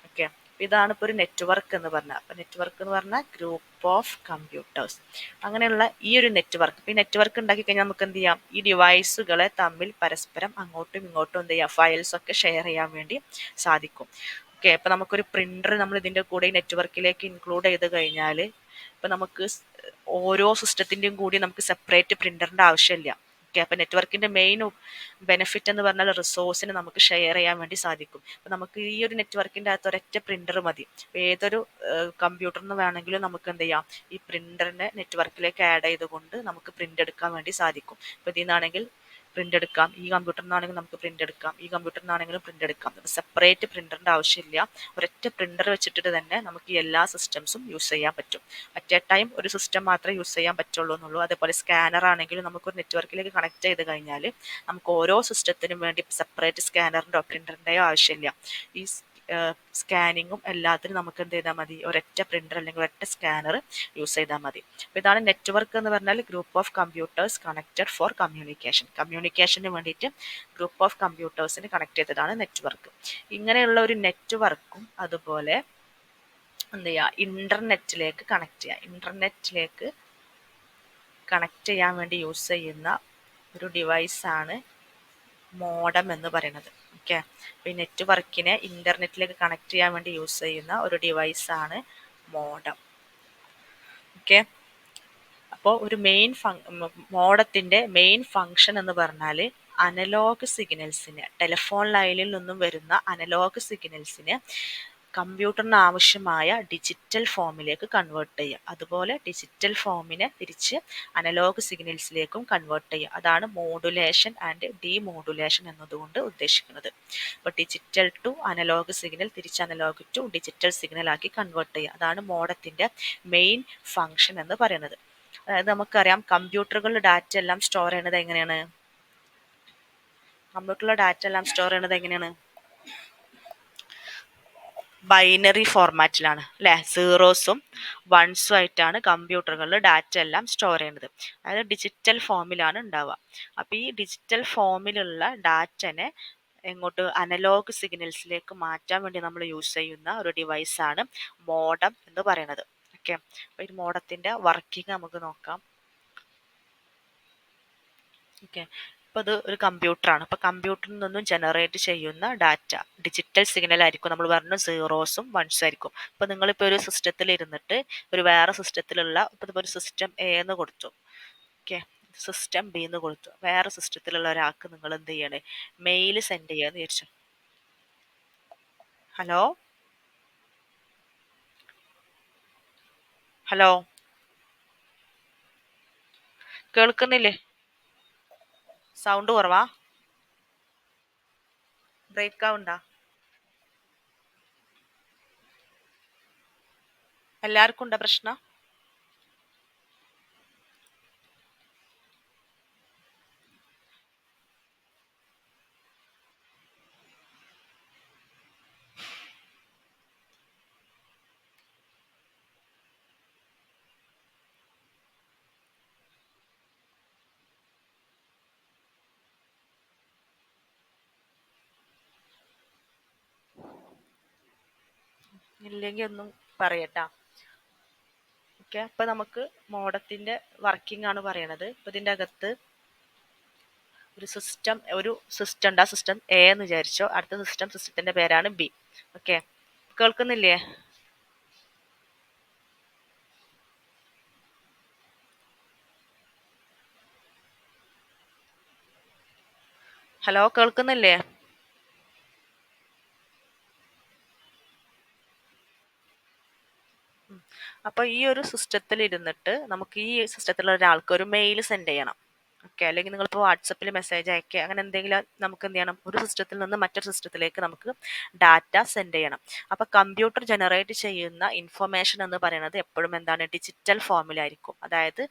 ഓക്കെ, ഇതാണ് ഇപ്പോൾ ഒരു നെറ്റ്വർക്ക് എന്ന് പറഞ്ഞാൽ. അപ്പോൾ നെറ്റ്വർക്ക് എന്ന് പറഞ്ഞാൽ ഗ്രൂപ്പ് ഓഫ് കമ്പ്യൂട്ടേഴ്സ്. അങ്ങനെയുള്ള ഈ ഒരു നെറ്റ്വർക്ക്, ഈ നെറ്റ്വർക്ക് ഉണ്ടാക്കി കഴിഞ്ഞാൽ നമുക്ക് എന്ത് ചെയ്യാം, ഈ ഡിവൈസുകളെ തമ്മിൽ പരസ്പരം അങ്ങോട്ടും ഇങ്ങോട്ടും എന്ത് ചെയ്യാം, ഫയൽസ് ഒക്കെ ഷെയർ ചെയ്യാൻ വേണ്ടി സാധിക്കും. ഓക്കെ, അപ്പോൾ നമുക്കൊരു പ്രിൻ്റർ നമ്മൾ ഇതിൻ്റെ കൂടെ ഈ നെറ്റ്വർക്കിലേക്ക് ഇൻക്ലൂഡ് ചെയ്ത് കഴിഞ്ഞാൽ ഇപ്പോൾ നമുക്ക് ഓരോ സിസ്റ്റത്തിൻ്റെയും കൂടി നമുക്ക് സെപ്പറേറ്റ് പ്രിൻ്ററിൻ്റെ ആവശ്യമില്ല. ഓക്കെ, അപ്പോൾ നെറ്റ്വർക്കിൻ്റെ മെയിൻ ബെനിഫിറ്റ് എന്ന് പറഞ്ഞാൽ റിസോഴ്സിന് നമുക്ക് ഷെയർ ചെയ്യാൻ വേണ്ടി സാധിക്കും. അപ്പോൾ നമുക്ക് ഈ ഒരു നെറ്റ്വർക്കിൻ്റെ അകത്ത് ഒരൊറ്റ പ്രിൻ്റർ മതി. ഏതൊരു കമ്പ്യൂട്ടറിന് വേണമെങ്കിലും നമുക്ക് എന്ത് ചെയ്യാം, ഈ പ്രിൻ്ററിനെ നെറ്റ്വർക്കിലേക്ക് ആഡ് ചെയ്തുകൊണ്ട് നമുക്ക് പ്രിൻ്റ് എടുക്കാൻ വേണ്ടി സാധിക്കും. അപ്പോൾ ഇതിൽ നിന്നാണെങ്കിൽ പ്രിന്റ് എടുക്കാം, ഈ കമ്പ്യൂട്ടറിൽ നിന്നാണെങ്കിൽ നമുക്ക് പ്രിന്റ് എടുക്കാം, ഈ കമ്പ്യൂട്ടറിൽ നിന്നാണെങ്കിലും പ്രിന്റ് എടുക്കാം. സെപ്പറേറ്റ് പ്രിന്ററിന്റെ ആവശ്യമില്ല. ഒരൊറ്റ പ്രിന്റർ വെച്ചിട്ട് തന്നെ നമുക്ക് ഈ എല്ലാ സിസ്റ്റംസും യൂസ് ചെയ്യാൻ പറ്റും. അറ്റ് എ ടൈം ഒരു സിസ്റ്റം മാത്രമേ യൂസ് ചെയ്യാൻ പറ്റുള്ളൂ എന്നുള്ളൂ. അതേപോലെ സ്കാനർ ആണെങ്കിലും നമുക്കൊരു നെറ്റ്വർക്കിലേക്ക് കണക്ട് ചെയ്ത് കഴിഞ്ഞാൽ നമുക്ക് ഓരോ സിസ്റ്റത്തിനും വേണ്ടി സെപ്പറേറ്റ് സ്കാനറിൻ്റെയോ പ്രിന്ററിൻ്റെയോ ആവശ്യമില്ല. ഈ സ്കാനിങ്ങും എല്ലാത്തിനും നമുക്ക് എന്ത് ചെയ്താൽ മതി, ഒരൊറ്റ പ്രിന്റർ അല്ലെങ്കിൽ ഒരൊറ്റ സ്കാനർ യൂസ് ചെയ്താൽ മതി. അപ്പോൾ ഇതാണ് നെറ്റ്വർക്ക് എന്ന് പറഞ്ഞാൽ group of computers connected for communication. കമ്മ്യൂണിക്കേഷന് വേണ്ടിയിട്ട് ഗ്രൂപ്പ് ഓഫ് കമ്പ്യൂട്ടേഴ്സിന് കണക്ട് ചെയ്തതാണ് നെറ്റ്വർക്ക്. ഇങ്ങനെയുള്ള ഒരു നെറ്റ്വർക്കും അതുപോലെ എന്ത് ചെയ്യുക, ഇന്റർനെറ്റിലേക്ക് കണക്ട് ചെയ്യുക. ഇന്റർനെറ്റിലേക്ക് കണക്ട് ചെയ്യാൻ വേണ്ടി യൂസ് ചെയ്യുന്ന ഒരു ഡിവൈസാണ് മോഡം എന്ന് പറയുന്നത്. ഓക്കെ, അപ്പോൾ ഈ നെറ്റ്വർക്കിനെ ഇന്റർനെറ്റിലേക്ക് കണക്ട് ചെയ്യാൻ വേണ്ടി യൂസ് ചെയ്യുന്ന ഒരു ഡിവൈസാണ് മോഡം. ഓക്കെ, അപ്പോൾ ഒരു മോഡത്തിൻ്റെ മെയിൻ ഫങ്ഷൻ എന്ന് പറഞ്ഞാൽ അനലോഗ് സിഗ്നൽസിന്, ടെലിഫോൺ ലൈനിൽ നിന്നും വരുന്ന അനലോഗ് സിഗ്നൽസിന് കമ്പ്യൂട്ടറിന് ആവശ്യമായ ഡിജിറ്റൽ ഫോമിലേക്ക് കൺവേർട്ട് ചെയ്യുക. അതുപോലെ ഡിജിറ്റൽ ഫോമിനെ തിരിച്ച് അനലോഗ് സിഗ്നൽസിലേക്കും കൺവേർട്ട് ചെയ്യുക. അതാണ് മോഡുലേഷൻ ആൻഡ് ഡീമോഡുലേഷൻ എന്നതുകൊണ്ട് ഉദ്ദേശിക്കുന്നത്. അപ്പോൾ ഡിജിറ്റൽ ടു അനലോഗ് സിഗ്നൽ തിരിച്ച് അനലോഗ് ടു ഡിജിറ്റൽ സിഗ്നൽ ആക്കി കൺവേർട്ട് ചെയ്യുക. അതാണ് മോഡത്തിൻ്റെ മെയിൻ ഫങ്ഷൻ എന്ന് പറയുന്നത്. അതായത് നമുക്കറിയാം കമ്പ്യൂട്ടറുകളിൽ ഡാറ്റ എല്ലാം സ്റ്റോർ ചെയ്യുന്നത് എങ്ങനെയാണ്, ബൈനറി ഫോർമാറ്റിലാണ് അല്ലേ. സീറോസും വൺസും ആയിട്ടാണ് കമ്പ്യൂട്ടറുകളിൽ ഡാറ്റ എല്ലാം സ്റ്റോർ ചെയ്യുന്നത്. അതായത് ഡിജിറ്റൽ ഫോമിലാണ് ഉണ്ടാവുക. അപ്പോൾ ഈ ഡിജിറ്റൽ ഫോമിലുള്ള ഡാറ്റനെ എങ്ങോട്ട്, അനലോഗ് സിഗ്നൽസിലേക്ക് മാറ്റാൻ വേണ്ടി നമ്മൾ യൂസ് ചെയ്യുന്ന ഒരു ഡിവൈസാണ് മോഡം എന്ന് പറയുന്നത്. ഓക്കെ, അപ്പോൾ ഈ മോഡത്തിൻ്റെ വർക്കിംഗ് നമുക്ക് നോക്കാം. ഓക്കെ, അപ്പോൾ ഇത് ഒരു കമ്പ്യൂട്ടറാണ്. അപ്പോൾ കമ്പ്യൂട്ടറിൽ നിന്നും ജനറേറ്റ് ചെയ്യുന്ന ഡാറ്റ ഡിജിറ്റൽ സിഗ്നൽ ആയിരിക്കും. നമ്മൾ പറഞ്ഞു സീറോസും വൺസും ആയിരിക്കും. അപ്പോൾ നിങ്ങളിപ്പോൾ ഒരു സിസ്റ്റത്തിൽ ഇരുന്നിട്ട് ഒരു വേറെ സിസ്റ്റത്തിലുള്ള, ഇപ്പോൾ ഒരു സിസ്റ്റം എ എന്ന് കൊടുത്തു, ഓക്കെ, സിസ്റ്റം ബി എന്ന് കൊടുത്തു, വേറെ സിസ്റ്റത്തിലുള്ള ഒരാൾക്ക് നിങ്ങൾ എന്ത് ചെയ്യണേ, മെയിൽ സെൻഡ് ചെയ്യാന്ന് വിചാരിച്ചു. ഹലോ ഹലോ കേൾക്കുന്നില്ലേ? സൗണ്ട് കുറവാ, ബ്രേക്ക് ആവുണ്ടാ? എല്ലാവർക്കും ഉണ്ടോ പ്രശ്നം? ഇല്ലെങ്കിൽ ഒന്നും പറയട്ടാ. ഓക്കെ, അപ്പോൾ നമുക്ക് മോഡത്തിൻ്റെ വർക്കിംഗ് ആണ് പറയണത്. അപ്പോൾ ഇതിൻ്റെ അകത്ത് ഒരു സിസ്റ്റം ഉണ്ട്. ആ സിസ്റ്റം എ എന്ന് വിചാരിച്ചോ. അടുത്ത സിസ്റ്റത്തിൻ്റെ പേരാണ് ബി. ഓക്കെ, കേൾക്കുന്നില്ലേ? ഹലോ കേൾക്കുന്നില്ലേ? അപ്പോൾ ഈ ഒരു സിസ്റ്റത്തിൽ ഇരുന്നിട്ട് നമുക്ക് ഈ സിസ്റ്റത്തിലുള്ള ഒരാൾക്ക് ഒരു മെയിൽ സെൻഡ് ചെയ്യണം. ഓക്കെ, അല്ലെങ്കിൽ നിങ്ങളിപ്പോൾ വാട്സപ്പിൽ മെസ്സേജ് അയക്കുക, അങ്ങനെ എന്തെങ്കിലും നമുക്ക് എന്ത് ചെയ്യണം, ഒരു സിസ്റ്റത്തിൽ നിന്ന് മറ്റൊരു സിസ്റ്റത്തിലേക്ക് നമുക്ക് ഡാറ്റ സെൻഡ് ചെയ്യണം. അപ്പോൾ കമ്പ്യൂട്ടർ ജനറേറ്റ് ചെയ്യുന്ന ഇൻഫർമേഷൻ എന്ന് പറയുന്നത് എപ്പോഴും എന്താണ്, ഡിജിറ്റൽ ഫോമിലായിരിക്കും. അതായത്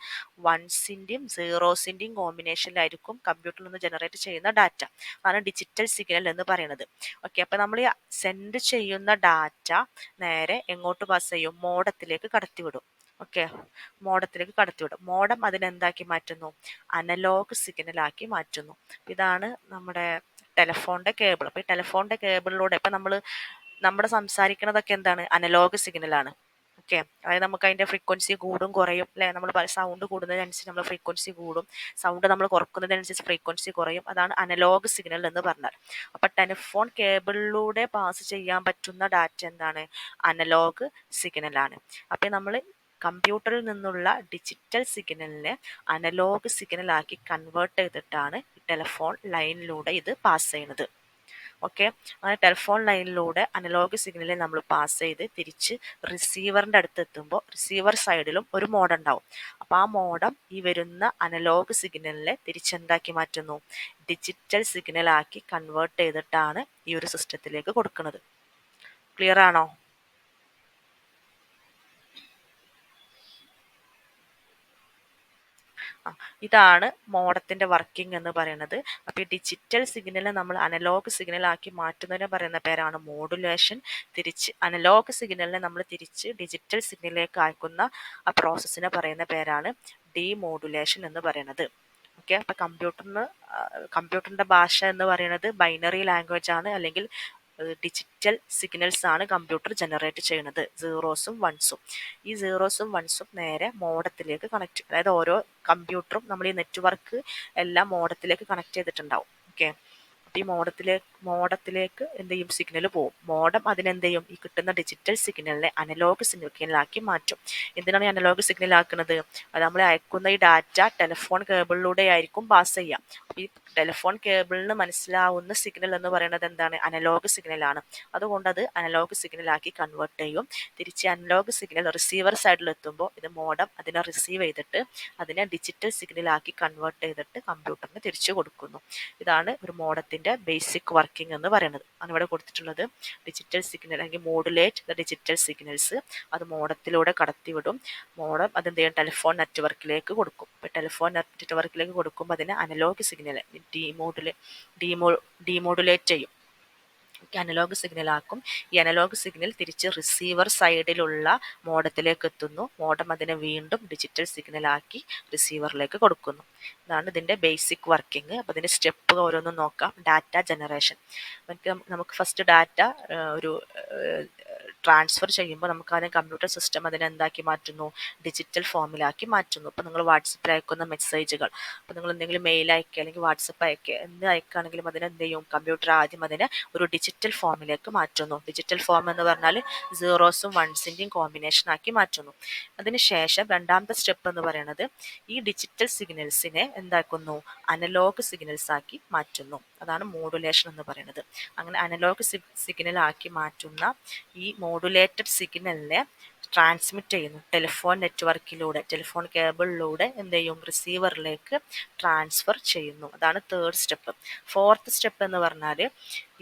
വൺസിൻ്റെയും സീറോസിൻ്റെയും കോമ്പിനേഷനിലായിരിക്കും കമ്പ്യൂട്ടറിൽ നിന്ന് ജനറേറ്റ് ചെയ്യുന്ന ഡാറ്റ. അതാണ് ഡിജിറ്റൽ സിഗ്നൽ എന്ന് പറയുന്നത്. ഓക്കെ, അപ്പോൾ നമ്മൾ ഈ സെൻഡ് ചെയ്യുന്ന ഡാറ്റ നേരെ എങ്ങോട്ട് പാസ് ചെയ്യും, മോഡത്തിലേക്ക് കടത്തിവിടും. ഓക്കെ, മോഡത്തിലേക്ക് കടത്തിവിടും. മോഡം അതിനെന്താക്കി മാറ്റുന്നു, അനലോഗ് സിഗ്നലാക്കി മാറ്റുന്നു. ഇതാണ് നമ്മുടെ ടെലിഫോണിൻ്റെ കേബിൾ. അപ്പോൾ ഈ ടെലിഫോണിൻ്റെ കേബിളിലൂടെ ഇപ്പം നമ്മുടെ സംസാരിക്കുന്നതൊക്കെ എന്താണ്, അനലോഗ് സിഗ്നലാണ്. ഓക്കെ, അതായത് നമുക്ക് അതിൻ്റെ ഫ്രീക്വൻസി കൂടും കുറയും അല്ലേ. നമ്മൾ സൗണ്ട് കൂടുന്നതിനനുസരിച്ച് നമ്മൾ ഫ്രീക്വൻസി കൂടും, സൗണ്ട് നമ്മൾ കുറക്കുന്നതിനനുസരിച്ച് ഫ്രീക്വൻസി കുറയും. അതാണ് അനലോഗ് സിഗ്നൽ എന്ന് പറഞ്ഞാൽ. അപ്പം ടെലിഫോൺ കേബിളിലൂടെ പാസ് ചെയ്യാൻ പറ്റുന്ന ഡാറ്റ എന്താണ്, അനലോഗ് സിഗ്നലാണ്. അപ്പം നമ്മൾ കമ്പ്യൂട്ടറിൽ നിന്നുള്ള ഡിജിറ്റൽ സിഗ്നലിനെ അനലോഗ് സിഗ്നലാക്കി കൺവേർട്ട് ചെയ്തിട്ടാണ് ടെലിഫോൺ ലൈനിലൂടെ ഇത് പാസ് ചെയ്യുന്നത്. ഓക്കെ. അങ്ങനെ ടെലിഫോൺ ലൈനിലൂടെ അനലോഗ് സിഗ്നലിൽ നമ്മൾ പാസ് ചെയ്ത് തിരിച്ച് റിസീവറിൻ്റെ അടുത്ത് എത്തുമ്പോൾ റിസീവർ സൈഡിലും ഒരു മോഡ് ഉണ്ടാവും. അപ്പോൾ ആ മോഡം ഈ വരുന്ന അനലോഗ് സിഗ്നലിനെ തിരിച്ചെന്താക്കി മാറ്റുന്നു, ഡിജിറ്റൽ സിഗ്നലാക്കി കൺവേർട്ട് ചെയ്തിട്ടാണ് ഈ ഒരു സിസ്റ്റത്തിലേക്ക് കൊടുക്കുന്നത്. ക്ലിയർ ആണോ? ഇതാണ് മോഡത്തിന്റെ വർക്കിംഗ് എന്ന് പറയുന്നത്. അപ്പോൾ ഈ ഡിജിറ്റൽ സിഗ്നൽ നമ്മൾ അനലോഗ് സിഗ്നലാക്കി മാറ്റുന്നതിന് പറയുന്ന പേരാണ് മോഡുലേഷൻ. തിരിച്ച് അനലോഗ് സിഗ്നലിനെ നമ്മൾ തിരിച്ച് ഡിജിറ്റൽ സിഗ്നലിലേക്ക് അയക്കുന്ന ആ പ്രോസസ്സിനെ പറയുന്ന പേരാണ് ഡീമോഡുലേഷൻ എന്ന് പറയുന്നത്. ഓക്കെ. അപ്പം കമ്പ്യൂട്ടറിന്റെ ഭാഷ എന്ന് പറയുന്നത് ബൈനറി ലാംഗ്വേജ് ആണ്, അല്ലെങ്കിൽ ഡിജിറ്റൽ സിഗ്നൽസ് ആണ് കമ്പ്യൂട്ടർ ജനറേറ്റ് ചെയ്യുന്നത്, സീറോസും വൺസും. ഈ സീറോസും വൺസും നേരെ മോഡത്തിലേക്ക് കണക്ട്, അതായത് ഓരോ കമ്പ്യൂട്ടറും നമ്മൾ ഈ നെറ്റ്വർക്ക് എല്ലാം മോഡത്തിലേക്ക് കണക്ട് ചെയ്തിട്ടുണ്ടാവും. ഓക്കെ. അപ്പോൾ ഈ മോഡത്തിലേക്ക് എന്ത് ചെയ്യും, സിഗ്നൽ പോകും. മോഡം അതിനെന്ത് ചെയ്യും, ഈ കിട്ടുന്ന ഡിജിറ്റൽ സിഗ്നലിനെ അനലോഗ് സിഗ്നലാക്കി മാറ്റും. എന്തിനാണ് ഈ അനലോഗ് സിഗ്നൽ ആക്കുന്നത്? അത് നമ്മൾ അയക്കുന്ന ഈ ഡാറ്റ ടെലിഫോൺ കേബിളിലൂടെ ആയിരിക്കും പാസ് ചെയ്യാം. ഈ ടെലിഫോൺ കേബിളിന് മനസ്സിലാവുന്ന സിഗ്നൽ എന്ന് പറയുന്നത് എന്താണ്, അനലോഗ് സിഗ്നലാണ്. അതുകൊണ്ട് അത് അനലോഗ് സിഗ്നലാക്കി കൺവേർട്ട് ചെയ്യും. തിരിച്ച് അനലോഗ് സിഗ്നൽ റിസീവർ സൈഡിൽ എത്തുമ്പോൾ ഇത് മോഡം അതിനെ റിസീവ് ചെയ്തിട്ട് അതിനെ ഡിജിറ്റൽ സിഗ്നലാക്കി കൺവേർട്ട് ചെയ്തിട്ട് കമ്പ്യൂട്ടറിന് തിരിച്ചു കൊടുക്കുന്നു. ഇതാണ് ഒരു മോഡത്തിന്റെ ബേസിക് വർക്കിംഗ് എന്ന് പറയുന്നത്. ആണ് ഇവിടെ കൊടുത്തിട്ടുള്ളത്. ഡിജിറ്റൽ സിഗ്നൽ അല്ലെങ്കിൽ മോഡുലേറ്റ് ദ ഡിജിറ്റൽ സിഗ്നൽസ്, അത് മോഡത്തിലൂടെ കടത്തിവിടും. മോഡം അതെന്ത് ചെയ്യും, ടെലിഫോൺ നെറ്റ്വർക്കിലേക്ക് കൊടുക്കും. ഇപ്പോൾ ടെലിഫോൺ നെറ്റ്വർക്കിലേക്ക് കൊടുക്കുമ്പോൾ അതിന് അനലോഗ് സിഗ്നൽ ഡീമോഡുലേറ്റ് ചെയ്യും, അനലോഗ് സിഗ്നലാക്കും. ഈ അനലോഗ് സിഗ്നൽ തിരിച്ച് റിസീവർ സൈഡിലുള്ള മോഡത്തിലേക്ക് എത്തുന്നു. മോഡം അതിനെ വീണ്ടും ഡിജിറ്റൽ സിഗ്നലാക്കി റിസീവറിലേക്ക് കൊടുക്കുന്നു. ഇതാണ് ഇതിൻ്റെ ബേസിക് വർക്കിംഗ്. അപ്പോൾ ഇതിൻ്റെ സ്റ്റെപ്പ് ഓരോന്നും നോക്കാം. Data generation. നമുക്ക് ഫസ്റ്റ് ഡാറ്റ ഒരു ട്രാൻസ്ഫർ ചെയ്യുമ്പോൾ നമുക്ക് ആദ്യം കമ്പ്യൂട്ടർ സിസ്റ്റം അതിനെ എന്താക്കി മാറ്റുന്നു, ഡിജിറ്റൽ ഫോമിലാക്കി മാറ്റുന്നു. ഇപ്പോൾ നിങ്ങൾ വാട്സപ്പിൽ അയക്കുന്ന മെസ്സേജുകൾ, അപ്പോൾ നിങ്ങൾ എന്തെങ്കിലും മെയിൽ അയക്കുക അല്ലെങ്കിൽ വാട്സപ്പ് അയക്കുക, എന്ത് അയക്കുകയാണെങ്കിലും അതിനെന്ത് ചെയ്യും, കമ്പ്യൂട്ടർ ആദ്യം അതിനെ ഒരു ഡിജിറ്റൽ ഫോമിലേക്ക് മാറ്റുന്നു. ഡിജിറ്റൽ ഫോം എന്ന് പറഞ്ഞാൽ സീറോസും വൺസിൻ്റെയും കോമ്പിനേഷൻ ആക്കി മാറ്റുന്നു. അതിനുശേഷം രണ്ടാമത്തെ സ്റ്റെപ്പ് എന്ന് പറയുന്നത് ഈ ഡിജിറ്റൽ സിഗ്നൽസിനെ എന്താക്കുന്നു, അനലോഗ് സിഗ്നൽസ് ആക്കി മാറ്റുന്നു. അതാണ് മോഡുലേഷൻ എന്ന് പറയുന്നത്. അങ്ങനെ അനലോഗ് സിഗ്നൽ ആക്കി മാറ്റുന്ന ഈ മോഡുലേറ്റഡ് സിഗ്നലിനെ ട്രാൻസ്മിറ്റ് ചെയ്യുന്നു ടെലിഫോൺ നെറ്റ്വർക്കിലൂടെ, ടെലിഫോൺ കേബിളിലൂടെ എന്ത് ചെയ്യും, റിസീവറിലേക്ക് ട്രാൻസ്ഫർ ചെയ്യുന്നു. അതാണ് തേർഡ് സ്റ്റെപ്പ്. ഫോർത്ത് സ്റ്റെപ്പ് എന്ന് പറഞ്ഞാൽ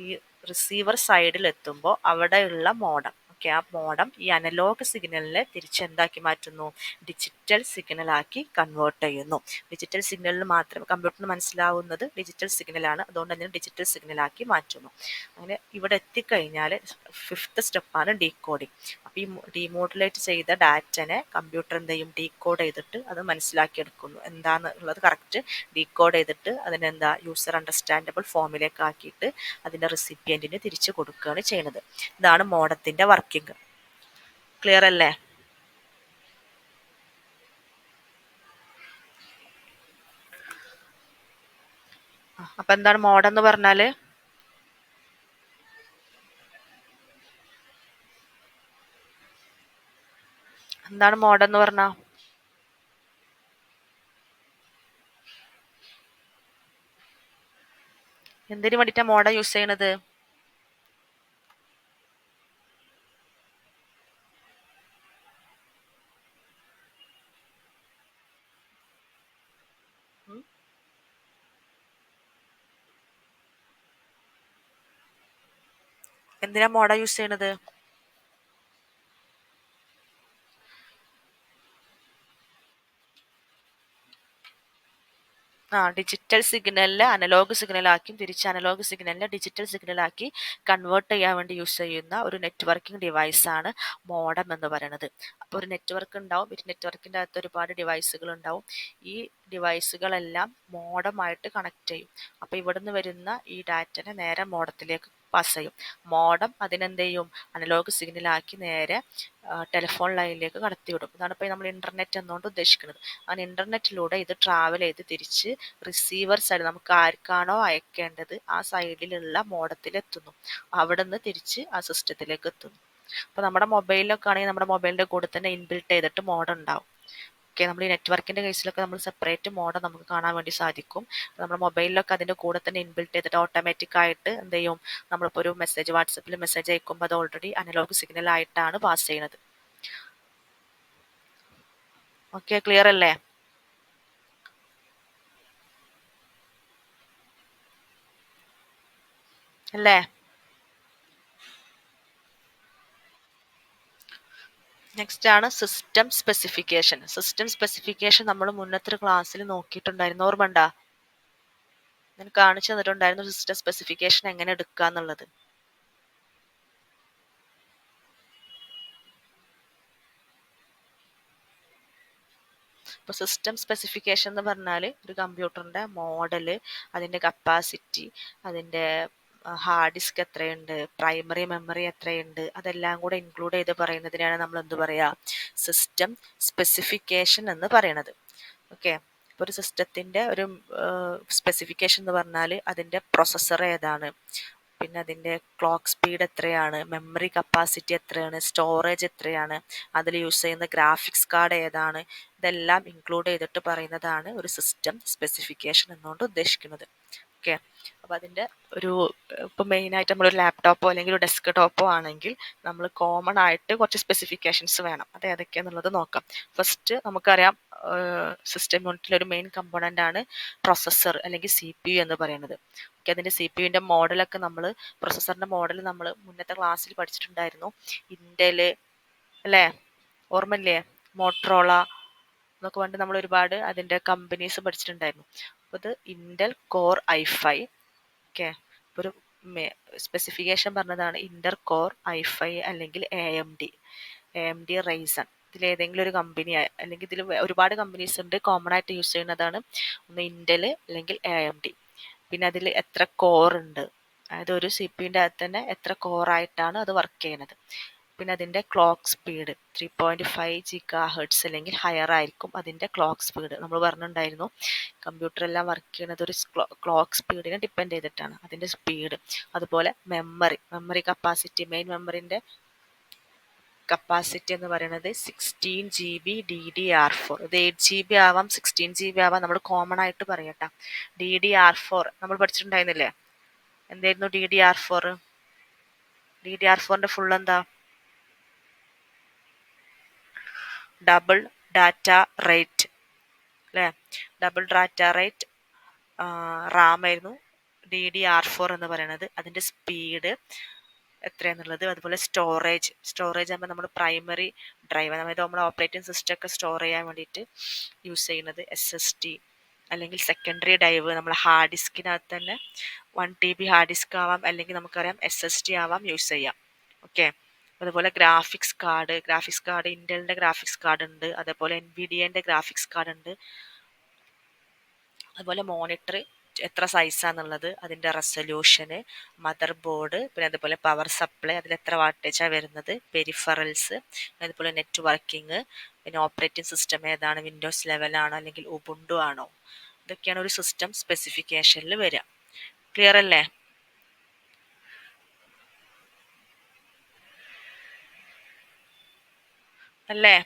ഈ റിസീവർ സൈഡിൽ എത്തുമ്പോൾ അവിടെയുള്ള മോഡം, ഓക്കെ, ആ മോഡം ഈ അനലോഗ് സിഗ്നലിനെ തിരിച്ചെന്താക്കി മാറ്റുന്നു, ഡിജിറ്റൽ സിഗ്നലാക്കി കൺവേർട്ട് ചെയ്യുന്നു. ഡിജിറ്റൽ സിഗ്നലിന് മാത്രം കമ്പ്യൂട്ടറിന് മനസ്സിലാവുന്നത് ഡിജിറ്റൽ സിഗ്നലാണ്, അതുകൊണ്ട് തന്നെ ഡിജിറ്റൽ സിഗ്നലാക്കി മാറ്റുന്നു. അങ്ങനെ ഇവിടെ എത്തിക്കഴിഞ്ഞാൽ ഫിഫ്ത്ത് സ്റ്റെപ്പാണ് ഡീകോഡിങ്. അപ്പോൾ ഈ ഡീമോഡുലേറ്റ് ചെയ്ത ഡാറ്റനെ കമ്പ്യൂട്ടർ എന്ത് ചെയ്യും, ഡീകോഡ് ചെയ്തിട്ട് അത് മനസ്സിലാക്കിയെടുക്കുന്നു. എന്താണെന്നുള്ളത് കറക്റ്റ് ഡീകോഡ് ചെയ്തിട്ട് അതിനെന്താ യൂസർ അണ്ടർസ്റ്റാൻഡബിൾ ഫോമിലേക്ക് ആക്കിയിട്ട് അതിൻ്റെ റെസിപ്പിയൻറ്റിന് തിരിച്ചു കൊടുക്കുകയാണ് ചെയ്യുന്നത്. ഇതാണ് മോഡത്തിൻ്റെ വർക്കിംഗ്. ക്ലിയർ അല്ലേ? അപ്പം എന്താണ് മോഡെന്ന് പറഞ്ഞാൽ? എന്താണ് മോഡെന്ന് പറഞ്ഞാൽ? എന്തിനു വേണ്ടിയിട്ടാണ് മോഡം യൂസ് ചെയ്യണത്? എന്തിനാ മോഡം യൂസ് ചെയ്യണത്? ഡിജിറ്റൽ സിഗ്നലിനെ അനലോഗ് സിഗ്നലാക്കി തിരിച്ച് അനലോഗ് സിഗ്നലിനെ ഡിജിറ്റൽ സിഗ്നലാക്കി കൺവേർട്ട് ചെയ്യാൻ വേണ്ടി യൂസ് ചെയ്യുന്ന ഒരു നെറ്റ്വർക്കിംഗ് ഡിവൈസാണ് മോഡം എന്ന് പറയുന്നത്. അപ്പോൾ ഒരു നെറ്റ്വർക്ക് ഉണ്ടാവും, ഈ നെറ്റ്വർക്കിൻ്റെ അകത്ത് ഒരുപാട് ഡിവൈസുകൾ ഉണ്ടാവും. ഈ ഡിവൈസുകളെല്ലാം മോഡമായിട്ട് കണക്ട് ചെയ്യും. അപ്പോൾ ഇവിടുന്ന് വരുന്ന ഈ ഡാറ്റനെ നേരെ മോഡത്തിലേക്ക് പാസ് ചെയ്യും. മോഡം അതിനെന്ത് ചെയ്യും, അനലോഗ് സിഗ്നലാക്കി നേരെ ടെലിഫോൺ ലൈനിലേക്ക് കടത്തിവിടും. അതാണ് ഇപ്പോൾ നമ്മൾ ഇൻ്റർനെറ്റ് എന്നുകൊണ്ട് ഉദ്ദേശിക്കുന്നത്. അങ്ങനെ ഇൻ്റർനെറ്റിലൂടെ ഇത് ട്രാവൽ ചെയ്ത് തിരിച്ച് റിസീവർ സൈഡ്, നമുക്ക് ആർക്കാണോ അയക്കേണ്ടത് ആ സൈഡിലുള്ള മോഡത്തിലെത്തുന്നു. അവിടെ നിന്ന് തിരിച്ച് ആ സിസ്റ്റത്തിലേക്ക് എത്തുന്നു. അപ്പോൾ നമ്മുടെ മൊബൈലിലൊക്കെ ആണെങ്കിൽ നമ്മുടെ മൊബൈലിൻ്റെ കൂടെ തന്നെ ഇൻബിൽട്ട് ചെയ്തിട്ട് മോഡം ഉണ്ടാവും. ഓക്കെ, നമ്മൾ ഈ നെറ്റ്വർക്കിൻ്റെ കേസിലൊക്കെ നമ്മൾ സെപ്പറേറ്റ് മോഡം നമുക്ക് കാണാൻ വേണ്ടി സാധിക്കും. നമ്മുടെ മൊബൈലിലൊക്കെ അതിൻ്റെ കൂടെ തന്നെ ഇൻബിൽറ്റ് ചെയ്തിട്ട് ഓട്ടോമാറ്റിക് ആയിട്ട് എന്ത് ചെയ്യും, നമ്മളിപ്പോൾ ഒരു മെസ്സേജ് വാട്സപ്പിൽ മെസ്സേജ് അയക്കുമ്പോൾ അത് ഓൾറെഡി അനലോഗ് സിഗ്നൽ ആയിട്ടാണ് പാസ് ചെയ്യുന്നത്. ഓക്കെ, ക്ലിയർ അല്ലേ? അല്ലേ? നെക്സ്റ്റ് ആണ് സിസ്റ്റം സ്പെസിഫിക്കേഷൻ. സിസ്റ്റം സ്പെസിഫിക്കേഷൻ നമ്മൾ മുന്നത്തെ ക്ലാസ്സിൽ നോക്കിയിട്ടുണ്ടായിരുന്നു, ഓർമ്മ ഉണ്ടാ? ഞാൻ കാണിച്ചു തന്നിട്ടുണ്ടായിരുന്നു സിസ്റ്റം സ്പെസിഫിക്കേഷൻ എങ്ങനെ എടുക്കുക എന്നുള്ളത്. ഇപ്പോൾ സിസ്റ്റം സ്പെസിഫിക്കേഷൻ എന്ന് പറഞ്ഞാൽ ഒരു കമ്പ്യൂട്ടറിൻ്റെ മോഡല്, അതിൻ്റെ കപ്പാസിറ്റി, അതിൻ്റെ ഹാർഡ് ഡിസ്ക് എത്രയുണ്ട്, പ്രൈമറി മെമ്മറി എത്രയുണ്ട്, അതെല്ലാം കൂടെ ഇൻക്ലൂഡ് ചെയ്ത് പറയുന്നതിനാണ് നമ്മൾ എന്ത് പറയുക, സിസ്റ്റം സ്പെസിഫിക്കേഷൻ എന്ന് പറയുന്നത്. ഓക്കെ, ഇപ്പോൾ ഒരു സിസ്റ്റത്തിൻ്റെ ഒരു സ്പെസിഫിക്കേഷൻ എന്ന് പറഞ്ഞാൽ അതിൻ്റെ പ്രൊസസ്സർ ഏതാണ്, പിന്നെ അതിൻ്റെ ക്ലോക്ക് സ്പീഡ് എത്രയാണ്, മെമ്മറി കപ്പാസിറ്റി എത്രയാണ്, സ്റ്റോറേജ് എത്രയാണ്, അതിൽ യൂസ് ചെയ്യുന്ന ഗ്രാഫിക്സ് കാർഡ് ഏതാണ്, ഇതെല്ലാം ഇൻക്ലൂഡ് ചെയ്തിട്ട് പറയുന്നതാണ് ഒരു സിസ്റ്റം സ്പെസിഫിക്കേഷൻ എന്നുകൊണ്ട് ഉദ്ദേശിക്കുന്നത്. ഓക്കെ, അപ്പോൾ അതിൻ്റെ ഒരു ഇപ്പോൾ മെയിനായിട്ട് നമ്മളൊരു ലാപ്ടോപ്പോ അല്ലെങ്കിൽ ഒരു ഡെസ്ക് ടോപ്പോ ആണെങ്കിൽ നമ്മൾ കോമൺ ആയിട്ട് കുറച്ച് സ്പെസിഫിക്കേഷൻസ് വേണം. അത് ഏതൊക്കെയാണെന്നുള്ളത് നോക്കാം. ഫസ്റ്റ് നമുക്കറിയാം, സിസ്റ്റം യൂണിറ്റിൽ ഒരു മെയിൻ കമ്പോണൻ്റ് ആണ് പ്രൊസസ്സർ അല്ലെങ്കിൽ CPU എന്ന് പറയുന്നത്. ഓക്കെ, അതിൻ്റെ CPU മോഡലൊക്കെ നമ്മൾ, പ്രൊസസ്സറിൻ്റെ മോഡൽ നമ്മൾ മുന്നത്തെ ക്ലാസ്സിൽ പഠിച്ചിട്ടുണ്ടായിരുന്നു. ഇൻ്റൽ അല്ലേ, ഓർമ്മയില്ലേ? മോട്ടറോള എന്നൊക്കെ പറഞ്ഞിട്ട് നമ്മൾ ഒരുപാട് അതിൻ്റെ കമ്പനീസ് പഠിച്ചിട്ടുണ്ടായിരുന്നു. അപ്പോൾ ഇത് ഇൻ്റൽ കോർ i5. ഓക്കെ, ഒരു സ്പെസിഫിക്കേഷൻ പറഞ്ഞതാണ് ഇൻ്റർ കോർ i5 അല്ലെങ്കിൽ AMD റൈസൺ. ഇതിലേതെങ്കിലും ഒരു കമ്പനി, അല്ലെങ്കിൽ ഇതിൽ ഒരുപാട് കമ്പനീസ് ഉണ്ട്, കോമൺ ആയിട്ട് യൂസ് ചെയ്യുന്നതാണ് ഒന്ന് ഇൻ്റൽ അല്ലെങ്കിൽ AMD. പിന്നെ അതിൽ എത്ര കോർ ഉണ്ട്, അതായത് ഒരു CPU അകത്ത് തന്നെ എത്ര കോറായിട്ടാണ് അത് വർക്ക് ചെയ്യുന്നത്. പിന്നെ അതിൻ്റെ ക്ലോക്ക് സ്പീഡ് 3.5 GHz അല്ലെങ്കിൽ ഹയർ ആയിരിക്കും അതിൻ്റെ ക്ലോക്ക് സ്പീഡ്. നമ്മൾ പറഞ്ഞിട്ടുണ്ടായിരുന്നു കമ്പ്യൂട്ടർ എല്ലാം വർക്ക് ചെയ്യുന്നത് ഒരു ക്ലോക്ക് സ്പീഡിനെ ഡിപ്പെൻഡ് ചെയ്തിട്ടാണ്, അതിൻ്റെ സ്പീഡ്. അതുപോലെ മെമ്മറി കപ്പാസിറ്റി, മെയിൻ മെമ്മറിൻ്റെ കപ്പാസിറ്റി എന്ന് പറയുന്നത് 16 GB DDR4. ഇത് 8 GB ആവാം, 16 GB ആവാം, നമ്മൾ കോമൺ ആയിട്ട് പറയട്ടാ. DDR4 നമ്മൾ പഠിച്ചിട്ടുണ്ടായിരുന്നില്ലേ? എന്തായിരുന്നു DDR4? DDR4ന്റെ ഫുൾ എന്താ? ഡബിൾ ഡാറ്റ റേറ്റ് അല്ലേ? ഡബിൾ ഡാറ്റ റേറ്റ് റാം ആയിരുന്നു DDR4 എന്ന് പറയുന്നത്. അതിൻ്റെ സ്പീഡ് എത്രയാണെന്നുള്ളത്, അതുപോലെ സ്റ്റോറേജ് ആകുമ്പോൾ നമ്മൾ പ്രൈമറി ഡ്രൈവ്, അതായത് നമ്മുടെ ഓപ്പറേറ്റിംഗ് സിസ്റ്റം ഒക്കെ സ്റ്റോർ ചെയ്യാൻ വേണ്ടിയിട്ട് യൂസ് ചെയ്യുന്നത് SSD അല്ലെങ്കിൽ സെക്കൻഡറി ഡ്രൈവ്. നമ്മൾ ഹാർഡ് ഡിസ്കിനകത്ത് തന്നെ 1 TB ഹാർഡ് ഡിസ്ക് ആവാം, അല്ലെങ്കിൽ നമുക്കറിയാം SSD ആവാം യൂസ് ചെയ്യാം. ഓക്കെ, അതുപോലെ ഗ്രാഫിക്സ് കാർഡ് ഇൻ്റലിൻ്റെ ഗ്രാഫിക്സ് കാർഡ് ഉണ്ട്, അതേപോലെ NVIDIAൻ്റെ ഗ്രാഫിക്സ് കാർഡ് ഉണ്ട്. അതുപോലെ മോണിറ്റർ എത്ര സൈസാന്നുള്ളത്, അതിൻ്റെ റെസൊല്യൂഷന്, മദർ ബോർഡ്, പിന്നെ അതുപോലെ പവർ സപ്ലൈ, അതിൽ എത്ര വാട്ടേജാണ് വരുന്നത്, പെരിഫറൽസ്, അതുപോലെ നെറ്റ്വർക്കിംഗ്, പിന്നെ ഓപ്പറേറ്റിംഗ് സിസ്റ്റം ഏതാണ്, വിൻഡോസ് 11 ആണോ അല്ലെങ്കിൽ ഉബുണ്ടു ആണോ, ഇതൊക്കെയാണ് ഒരു സിസ്റ്റം സ്പെസിഫിക്കേഷനിൽ വരിക. ക്ലിയർ അല്ലേ? അല്ലേ?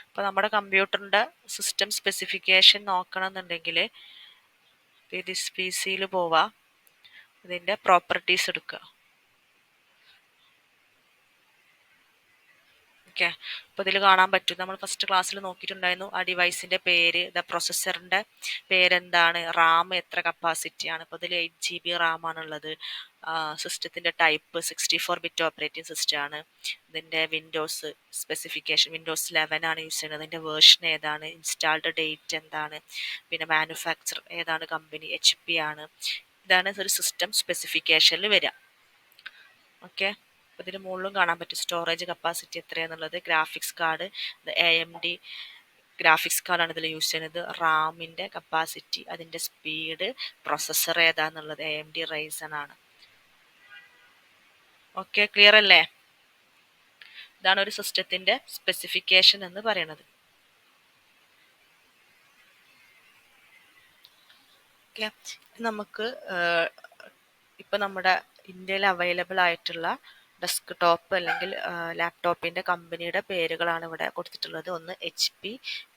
അപ്പോൾ നമ്മുടെ കമ്പ്യൂട്ടറിൻ്റെ സിസ്റ്റം സ്പെസിഫിക്കേഷൻ നോക്കണം എന്നുണ്ടെങ്കിൽ PC പോവാ, ഇതിൻ്റെ പ്രോപ്പർട്ടീസ് എടുക്കുക. ഓക്കെ, അപ്പോൾ ഇതിൽ കാണാൻ പറ്റും, നമ്മൾ ഫസ്റ്റ് ക്ലാസ്സിൽ നോക്കിയിട്ടുണ്ടായിരുന്നു ആ ഡിവൈസിൻ്റെ പേര്, പ്രൊസസ്സറിൻ്റെ പേരെന്താണ്, റാം എത്ര കപ്പാസിറ്റിയാണ്. അപ്പോൾ ഇതിൽ 8 GB റാം ആണുള്ളത്. സിസ്റ്റത്തിൻ്റെ ടൈപ്പ് 64-bit ഓപ്പറേറ്റിംഗ് സിസ്റ്റം ആണ്. ഇതിൻ്റെ വിൻഡോസ് സ്പെസിഫിക്കേഷൻ വിൻഡോസ് 11 ആണ് യൂസ് ചെയ്യുന്നത്. അതിൻ്റെ വേർഷൻ ഏതാണ്, ഇൻസ്റ്റാൾഡ് ഡേറ്റ് എന്താണ്, പിന്നെ മാനുഫാക്ചർ ഏതാണ് കമ്പനി, HP ആണ്. ഇതാണ് ഒരു സിസ്റ്റം സ്പെസിഫിക്കേഷനിൽ വരിക. ഓക്കെ, ഇതിന് മുകളിലും കാണാൻ പറ്റും സ്റ്റോറേജ് കപ്പാസിറ്റി എത്രയാണെന്നുള്ളത്. ഗ്രാഫിക്സ് കാർഡ്, ഇത് AMD ഗ്രാഫിക്സ് കാർഡാണ് ഇതിൽ യൂസ് ചെയ്യുന്നത്. റാമിൻ്റെ കപ്പാസിറ്റി, അതിൻ്റെ സ്പീഡ്, പ്രൊസസ്സർ ഏതാന്നുള്ളത് AMD റൈസൺ ആണ്. ഓക്കെ, ക്ലിയർ അല്ലേ? ഇതാണ് ഒരു സിസ്റ്റത്തിൻ്റെ സ്പെസിഫിക്കേഷൻ എന്ന് പറയുന്നത്. ഓക്കെ, നമുക്ക് ഇപ്പം നമ്മുടെ ഇന്ത്യയിൽ അവൈലബിൾ ആയിട്ടുള്ള ഡെസ്ക്ടോപ്പ് അല്ലെങ്കിൽ ലാപ്ടോപ്പിൻ്റെ കമ്പനിയുടെ പേരുകളാണ് ഇവിടെ കൊടുത്തിട്ടുള്ളത്. ഒന്ന് HP,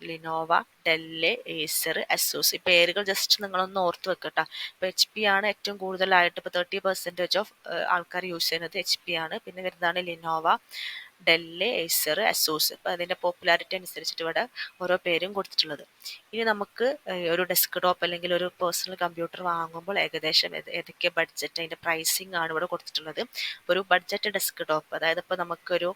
Lenovo, Dell, Acer, Asus. ഈ പേരുകൾ ജസ്റ്റ് നിങ്ങളൊന്ന് ഓർത്ത് വെക്കട്ടോ. ഇപ്പോൾ HP ആണ് ഏറ്റവും കൂടുതലായിട്ട് ഇപ്പോൾ 30% ഓഫ് ആൾക്കാർ യൂസ് ചെയ്യുന്നത് HP ആണ്. പിന്നെ വരുന്നതാണ് ലിനോവ, ഡെല്ല്, ഏസർ, അസൂസ്. അപ്പോൾ അതിൻ്റെ പോപ്പുലാരിറ്റി അനുസരിച്ചിട്ട് ഇവിടെ ഓരോ പേരും കൊടുത്തിട്ടുള്ളത്. ഇനി നമുക്ക് ഒരു ഡെസ്ക്ടോപ്പ് അല്ലെങ്കിൽ ഒരു പേഴ്സണൽ കമ്പ്യൂട്ടർ വാങ്ങുമ്പോൾ ഏകദേശം ഏതൊക്കെ ബഡ്ജറ്റ് അതിൻ്റെ പ്രൈസിങ് ആണ് ഇവിടെ കൊടുത്തിട്ടുള്ളത്. ഒരു ബഡ്ജറ്റ് ഡെസ്ക്ടോപ്പ്, അതായത് ഇപ്പോൾ നമുക്കൊരു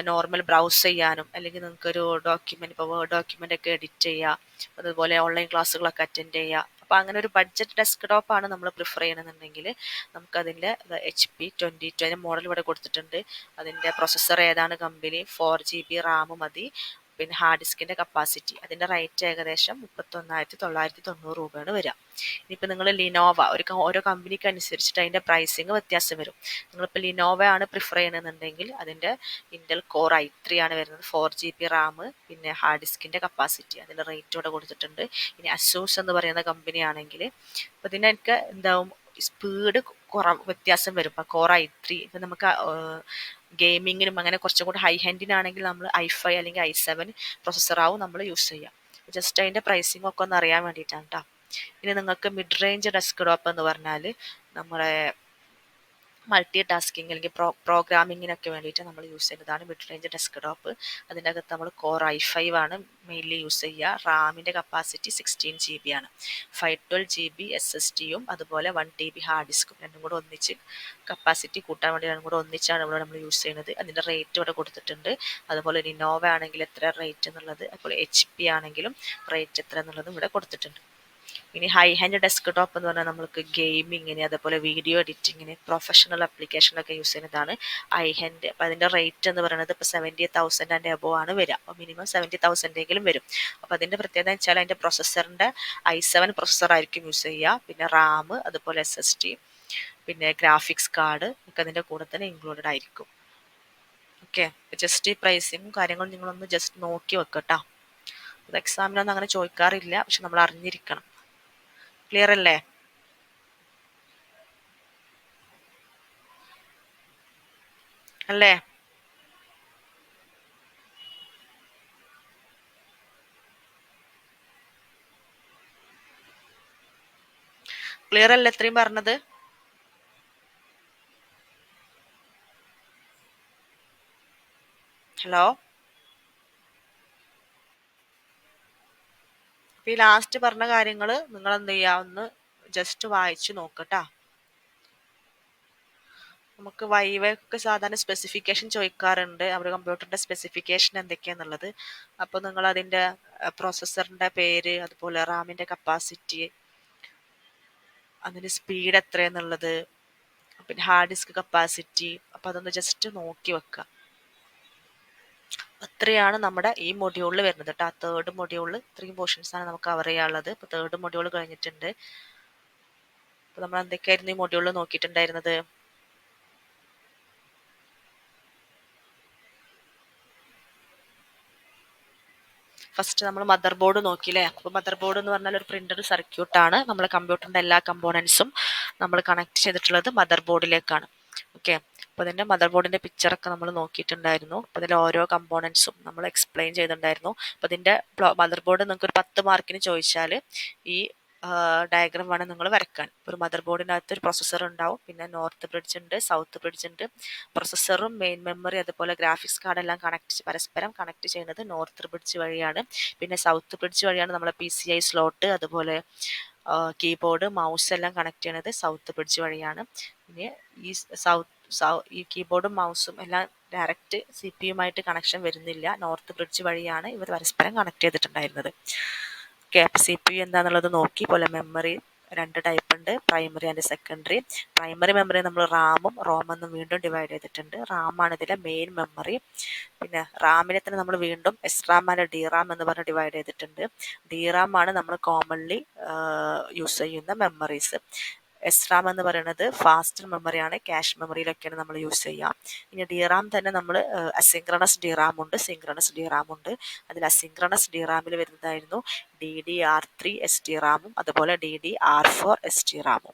നോർമൽ ബ്രൗസ് ചെയ്യാനും അല്ലെങ്കിൽ നിങ്ങൾക്കൊരു ഡോക്യുമെൻറ്റ്, ഇപ്പോൾ വേർഡ് ഡോക്യുമെൻ്റ് ഒക്കെ എഡിറ്റ് ചെയ്യുക, അതുപോലെ ഓൺലൈൻ ക്ലാസ്സുകളൊക്കെ അറ്റൻഡ് ചെയ്യുക. അപ്പോൾ അങ്ങനെ ഒരു ബഡ്ജറ്റ് ഡെസ്ക്ടോപ്പാണ് നമ്മൾ പ്രിഫർ ചെയ്യണമെന്നുണ്ടെങ്കിൽ നമുക്കതിൻ്റെ HP 2020 മോഡൽ ഇവിടെ കൊടുത്തിട്ടുണ്ട്. അതിൻ്റെ പ്രൊസസ്സർ ഏതാണ് കമ്പനി, 4GB റാം മതി. പിന്നെ ഹാർഡ് ഡിസ്കിൻ്റെ കപ്പാസിറ്റി, അതിൻ്റെ റേറ്റ് ഏകദേശം 31,990 രൂപയാണ് വരിക. ഇനിയിപ്പോൾ നിങ്ങൾ ലിനോവ, ഓരോ കമ്പനിക്ക് അനുസരിച്ചിട്ട് അതിൻ്റെ പ്രൈസിങ് വ്യത്യാസം വരും. നിങ്ങളിപ്പോൾ ലിനോവ ആണ് പ്രിഫർ ചെയ്യണമെന്നുണ്ടെങ്കിൽ അതിൻ്റെ ഇൻ്റൽ കോർ i3 ആണ് വരുന്നത്, 4GB റാം, പിന്നെ ഹാർഡ് ഡിസ്കിൻ്റെ കപ്പാസിറ്റി, അതിൻ്റെ റേറ്റ് ഇവിടെ കൊടുത്തിട്ടുണ്ട്. ഇനി അസൂസ് എന്ന് പറയുന്ന കമ്പനി ആണെങ്കിൽ അപ്പോൾ ഇതിനൊക്കെ എന്താവും, സ്പീഡ് വ്യത്യാസം വരും. ഇപ്പോൾ കോർ i3 ഇപ്പം നമുക്ക് ഗെയിമിങ്ങിനും അങ്ങനെ കുറച്ചും കൂടി ഹൈ ഹാൻഡിനാണെങ്കിൽ നമ്മൾ i5 അല്ലെങ്കിൽ i7 പ്രൊസസ്സറാവും നമ്മൾ യൂസ് ചെയ്യുക. ജസ്റ്റ് അതിൻ്റെ പ്രൈസിങ് ഒക്കെ ഒന്ന് അറിയാൻ വേണ്ടിയിട്ടാണ് കേട്ടോ. ഇനി നിങ്ങൾക്ക് മിഡ് റേഞ്ച് ഡെസ്ക്ടോപ്പ് എന്ന് പറഞ്ഞാൽ നമ്മുടെ മൾട്ടി ടാസ്കിങ് അല്ലെങ്കിൽ പ്രോഗ്രാമിങ്ങിനൊക്കെ വേണ്ടിയിട്ട് നമ്മൾ യൂസ് ചെയ്യുന്നതാണ് മിഡ് റേഞ്ച് ഡെസ്ക്ടോപ്പ്. അതിൻ്റെ അകത്ത് നമ്മൾ കോർ i5 ആണ് മെയിൻലി യൂസ് ചെയ്യുക. റാമിൻ്റെ കപ്പാസിറ്റി 16GB ആണ്. 512GB SSDയും അതുപോലെ 1TB ഹാർഡ് ഡിസ്കും രണ്ടും കൂടെ ഒന്നിച്ച് കപ്പാസിറ്റി കൂട്ടാൻ വേണ്ടി രണ്ടും കൂടെ ഒന്നിച്ചാണ് ഇവിടെ നമ്മൾ യൂസ് ചെയ്യുന്നത്. അതിൻ്റെ റേറ്റ് ഇവിടെ കൊടുത്തിട്ടുണ്ട്. അതുപോലെ ലിനോവ ആണെങ്കിൽ എത്ര റേറ്റ് എന്നുള്ളത്, അതുപോലെ HP ആണെങ്കിലും റേറ്റ് എത്ര എന്നുള്ളതും ഇവിടെ കൊടുത്തിട്ടുണ്ട്. ഇനി ഹൈ ഹാൻഡ് ഡെസ്ക്ടോപ്പ് എന്ന് പറഞ്ഞാൽ നമുക്ക് ഗെയിമിങ്ങിന്, അതുപോലെ വീഡിയോ എഡിറ്റിങ്ങിന്, പ്രൊഫഷണൽ ആപ്ലിക്കേഷനൊക്കെ യൂസ് ചെയ്യുന്നതാണ് ഹൈ ഹാൻഡ്. അപ്പോൾ അതിൻ്റെ റേറ്റ് എന്ന് പറയുന്നത് ഇപ്പോൾ 70,000 ആൻഡ് എബോവ് ആണ് വരിക. അപ്പോൾ മിനിമം 70,000 എങ്കിലും വരും. അപ്പോൾ അതിൻ്റെ പ്രത്യേകത എന്ന് വെച്ചാൽ അതിൻ്റെ പ്രൊസസ്സറിൻ്റെ i7 പ്രൊസസ്സർ ആയിരിക്കും യൂസ് ചെയ്യുക. പിന്നെ റാം, അതുപോലെ SSD, പിന്നെ ഗ്രാഫിക്സ് കാർഡ് ഒക്കെ അതിൻ്റെ കൂടെ തന്നെ ഇൻക്ലൂഡഡ് ആയിരിക്കും. ഓക്കെ, ജസ്റ്റ് ഈ പ്രൈസിങ്ങും കാര്യങ്ങളും നിങ്ങളൊന്ന് ജസ്റ്റ് നോക്കി വെക്കട്ടോ. അത് എക്സാമിനൊന്നും അങ്ങനെ ചോദിക്കാറില്ല, പക്ഷെ നമ്മൾ അറിഞ്ഞിരിക്കണം. ക്ലിയർ അല്ലേ? അല്ലേ? ക്ലിയർ അല്ലേ ഇത്രയും പറഞ്ഞത്? ഹലോ, അപ്പൊ ഈ ലാസ്റ്റ് പറഞ്ഞ കാര്യങ്ങൾ നിങ്ങൾ എന്ത് ചെയ്യുക, ഒന്ന് ജസ്റ്റ് വായിച്ചു നോക്കട്ടാ. നമുക്ക് വൈവൊക്കെ സാധാരണ സ്പെസിഫിക്കേഷൻ ചോദിക്കാറുണ്ട്, നമ്മുടെ കമ്പ്യൂട്ടറിന്റെ സ്പെസിഫിക്കേഷൻ എന്തൊക്കെയാന്നുള്ളത്. അപ്പോൾ നിങ്ങൾ അതിന്റെ പ്രോസസ്സറിന്റെ പേര്, അതുപോലെ റാമിന്റെ കപ്പാസിറ്റി, അതിന്റെ സ്പീഡ് എത്രയെന്നുള്ളത്, പിന്നെ ഹാർഡ് ഡിസ്ക് കപ്പാസിറ്റി, അപ്പോൾ അതൊന്ന് ജസ്റ്റ് നോക്കി വെക്കുക. അത്രയാണ് നമ്മുടെ ഈ മൊഡ്യൂളിൽ വരുന്നത് കേട്ടോ. ആ തേർഡ് മൊഡ്യൂളിൽ ഇത്രയും പോർഷൻസ് ആണ് നമുക്ക് കവർ ചെയ്യാനുള്ളത്. ഇപ്പോൾ തേർഡ് മൊഡ്യൂൾ കഴിഞ്ഞിട്ടുണ്ട്. അപ്പോൾ നമ്മൾ എന്തൊക്കെയായിരുന്നു ഈ മൊഡ്യൂളിൽ നോക്കിയിട്ടുണ്ടായിരുന്നത്? ഫസ്റ്റ് നമ്മൾ മദർ ബോർഡ് നോക്കിയില്ലേ. അപ്പോൾ മദർ ബോർഡ് എന്ന് പറഞ്ഞാൽ ഒരു പ്രിന്റഡ് സർക്യൂട്ടാണ്. നമ്മളെ കമ്പ്യൂട്ടറിന്റെ എല്ലാ കമ്പോണൻസും നമ്മൾ കണക്ട് ചെയ്തിട്ടുള്ളത് മദർ ബോർഡിലേക്കാണ്. ഓക്കെ, അപ്പോൾ അതിൻ്റെ മദർ ബോർഡിൻ്റെ പിക്ചറൊക്കെ നമ്മൾ നോക്കിയിട്ടുണ്ടായിരുന്നു. അപ്പോൾ അതിൽ ഓരോ കമ്പോണൻസും നമ്മൾ എക്സ്പ്ലെയിൻ ചെയ്തിട്ടുണ്ടായിരുന്നു. അപ്പോൾ ഇതിൻ്റെ മദർ ബോർഡ് നിങ്ങൾക്ക് ഒരു 10 മാർക്കിന് ചോദിച്ചാൽ ഈ ഡയഗ്രാം വേണം നിങ്ങൾ വരയ്ക്കാൻ. ഒരു മദർ ബോർഡിനകത്ത് ഒരു പ്രൊസസ്സർ ഉണ്ടാവും, പിന്നെ നോർത്ത് ബ്രിഡ്ജ് ഉണ്ട്, സൗത്ത് ബ്രിഡ്ജ് ഉണ്ട്. പ്രൊസസ്സറും മെയിൻ മെമ്മറി അതുപോലെ ഗ്രാഫിക്സ് കാർഡെല്ലാം പരസ്പരം കണക്ട് ചെയ്യുന്നത് നോർത്ത് ബ്രിഡ്ജ് വഴിയാണ്. പിന്നെ സൗത്ത് ബ്രിഡ്ജ് വഴിയാണ് നമ്മളെ PCI സ്ലോട്ട്, അതുപോലെ കീബോർഡ്, മൗസ് എല്ലാം കണക്ട് ചെയ്യുന്നത് സൗത്ത് ബ്രിഡ്ജ് വഴിയാണ്. പിന്നെ ഈ കീബോർഡും മൗസും എല്ലാം ഡയറക്റ്റ് CPU കണക്ഷൻ വരുന്നില്ല, നോർത്ത് ബ്രിഡ്ജ് വഴിയാണ് ഇവർ പരസ്പരം കണക്ട് ചെയ്തിട്ടുണ്ടായിരുന്നത്. ഓക്കെ, അപ്പോൾ CPU എന്താണെന്നുള്ളത് നോക്കി. പോലെ മെമ്മറി 2 ടൈപ്പ് ഉണ്ട്, primary and secondary. Primary memory നമ്മൾ റാമും റോമെന്നും വീണ്ടും ഡിവൈഡ് ചെയ്തിട്ടുണ്ട്. റാമാണ് ഇതിലെ മെയിൻ മെമ്മറി. പിന്നെ റാമിനെ തന്നെ നമ്മൾ വീണ്ടും SRAM ആൻഡ് DRAM എന്ന് പറഞ്ഞ് ഡിവൈഡ് ചെയ്തിട്ടുണ്ട്. DRAM ആണ് നമ്മൾ കോമൺലി യൂസ് ചെയ്യുന്ന മെമ്മറീസ്. SRAM എന്ന് പറയുന്നത് ഫാസ്റ്റ് മെമ്മറിയാണ്, ക്യാഷ് മെമ്മറിയിലൊക്കെയാണ് നമ്മൾ യൂസ് ചെയ്യുക. ഇനി DRAM തന്നെ നമ്മൾ അസിൻക്രണസ് DRAM ഉണ്ട്, സിൻക്രണസ് DRAM ഉണ്ട്. അതിൽ അസിൻക്രണസ് DRAMൽ വരുന്നതായിരുന്നു DDR3 SDRAM അതുപോലെ DDR4 SDRAM.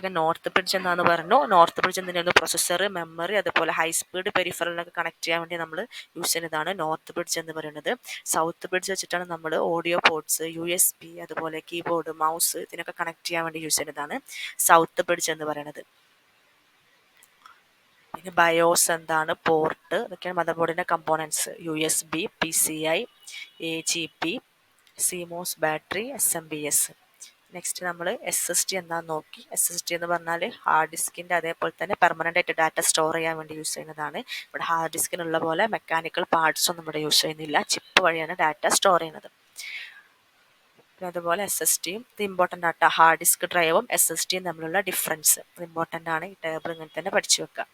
Second north bridge എന്താണെന്ന് പറഞ്ഞു. നോർത്ത് ബ്രിഡ്ജ് എന്തിനായിരുന്നു? പ്രൊസസ്സർ, മെമ്മറി, അതുപോലെ ഹൈ സ്പീഡ് പെരിഫറലിനൊക്കെ കണക്ട് ചെയ്യാൻ വേണ്ടി നമ്മൾ യൂസ് ചെയ്യുന്നതാണ് നോർത്ത് ബ്രിഡ്ജ് എന്ന് പറയുന്നത്. സൗത്ത് ബ്രിഡ്ജ് വെച്ചിട്ടാണ് നമ്മൾ ഓഡിയോ പോർട്സ്, USB, അതുപോലെ കീബോർഡ്, മൗസ് ഇതിനൊക്കെ കണക്ട് ചെയ്യാൻ വേണ്ടി യൂസ് ചെയ്യുന്നതാണ് സൗത്ത് ബ്രിഡ്ജ് എന്ന് പറയുന്നത്. പിന്നെ ബയോസ് എന്താണ്? പോർട്ട്, ഇതൊക്കെയാണ് മദർ ബോർഡിൻ്റെ components. USB, PCI, AGP, CMOS battery, SMPS. Next നമ്മൾ SSD എന്താണെന്ന് നോക്കി. SSD എന്ന് പറഞ്ഞാൽ ഹാർഡ് ഡിസ്കിൻ്റെ അതേപോലെ തന്നെ പെർമനൻ്റ് ആയിട്ട് ഡാറ്റ സ്റ്റോർ ചെയ്യാൻ വേണ്ടി യൂസ് ചെയ്യുന്നതാണ്. ഇവിടെ ഹാർഡ് ഡിസ്കിനുള്ള പോലെ മെക്കാനിക്കൽ പാർട്സ് ഒന്നും ഇവിടെ യൂസ് ചെയ്യുന്നില്ല, ചിപ്പ് വഴിയാണ് ഡാറ്റ സ്റ്റോർ ചെയ്യുന്നത്. പിന്നെ അതുപോലെ SSDയും ഇത് ഇമ്പോർട്ടൻ്റ് ആട്ടോ. ഹാർഡ് ഡിസ്ക് ഡ്രൈവും SSDയും തമ്മിലുള്ള ഡിഫറൻസ് ഇമ്പോർട്ടൻ്റ് ആണ്. ഈ ടേബിൾ ഇങ്ങനെ തന്നെ പഠിച്ചു വെക്കുക.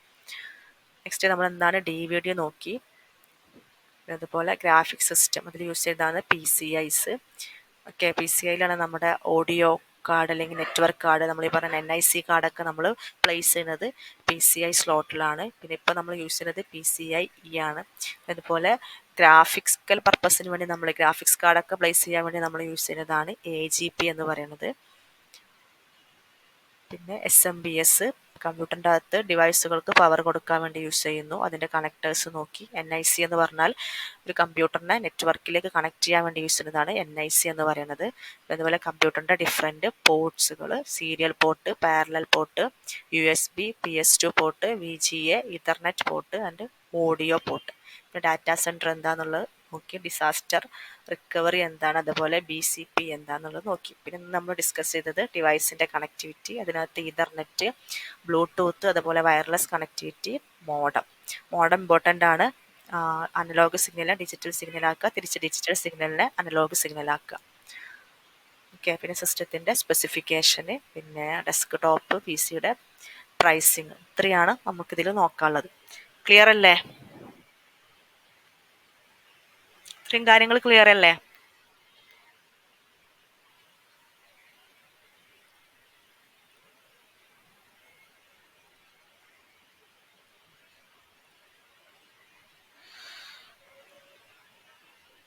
നെക്സ്റ്റ് നമ്മൾ എന്താണ് DVD നോക്കി. അതുപോലെ ഗ്രാഫിക് സിസ്റ്റം അതിൽ യൂസ് ചെയ്തതാണ് PCIs. ഓക്കെ, PCIയിലാണ് നമ്മുടെ ഓഡിയോ കാർഡ് അല്ലെങ്കിൽ നെറ്റ്വർക്ക് കാർഡ്, നമ്മൾ ഈ പറഞ്ഞ NIC കാർഡൊക്കെ നമ്മൾ പ്ലേസ് ചെയ്യുന്നത് PCI സ്ലോട്ടിലാണ്. പിന്നെ ഇപ്പോൾ നമ്മൾ യൂസ് ചെയ്യുന്നത് PCIe ആണ്. അതുപോലെ ഗ്രാഫിക്സിക്കൽ പർപ്പസിന് വേണ്ടി നമ്മൾ ഗ്രാഫിക്സ് കാർഡൊക്കെ പ്ലേസ് ചെയ്യാൻ വേണ്ടി നമ്മൾ യൂസ് ചെയ്യുന്നതാണ് AGP എന്ന് പറയുന്നത്. പിന്നെ SMPS കമ്പ്യൂട്ടറിൻ്റെ അകത്ത് ഡിവൈസുകൾക്ക് പവർ കൊടുക്കാൻ വേണ്ടി യൂസ് ചെയ്യുന്നു. അതിൻ്റെ കണക്ടേഴ്സ് നോക്കി. NIC എന്ന് പറഞ്ഞാൽ ഒരു കമ്പ്യൂട്ടറിനെ നെറ്റ്വർക്കിലേക്ക് കണക്ട് ചെയ്യാൻ വേണ്ടി യൂസ് ചെയ്യുന്നതാണ് NIC എന്ന് പറയുന്നത്. അതുപോലെ കമ്പ്യൂട്ടറിൻ്റെ ഡിഫറെൻറ്റ് പോർട്സുകൾ, serial port, parallel port, USB, PS2 port, VGA, ethernet port and audio port. പിന്നെ ഡാറ്റാ സെൻറ്റർ എന്താണെന്നുള്ളത് നോക്കി. ഡിസാസ്റ്റർ റിക്കവറി എന്താണ്, അതുപോലെ BCP എന്താണെന്നുള്ളത് നോക്കി. പിന്നെ നമ്മൾ ഡിസ്കസ് ചെയ്തത് ഡിവൈസിൻ്റെ കണക്ടിവിറ്റി, അതിനകത്ത് ഇഥർനെറ്റ്, ബ്ലൂടൂത്ത്, അതുപോലെ wireless connectivity, modem. Modem important ആണ്. അനലോഗ് സിഗ്നലിനെ ഡിജിറ്റൽ സിഗ്നലാക്കുക, തിരിച്ച് ഡിജിറ്റൽ സിഗ്നലിനെ അനലോഗ് സിഗ്നലാക്കുക. ഓക്കെ, പിന്നെ സിസ്റ്റത്തിൻ്റെ സ്പെസിഫിക്കേഷന്, പിന്നെ ഡെസ്ക് ടോപ്പ് PC-യുടെ പ്രൈസിങ്, ഇത്രയാണ് നമുക്കിതിൽ നോക്കാനുള്ളത്. ക്ലിയർ അല്ലേ? ഇത്രയും കാര്യങ്ങൾ ക്ലിയർ അല്ലേ?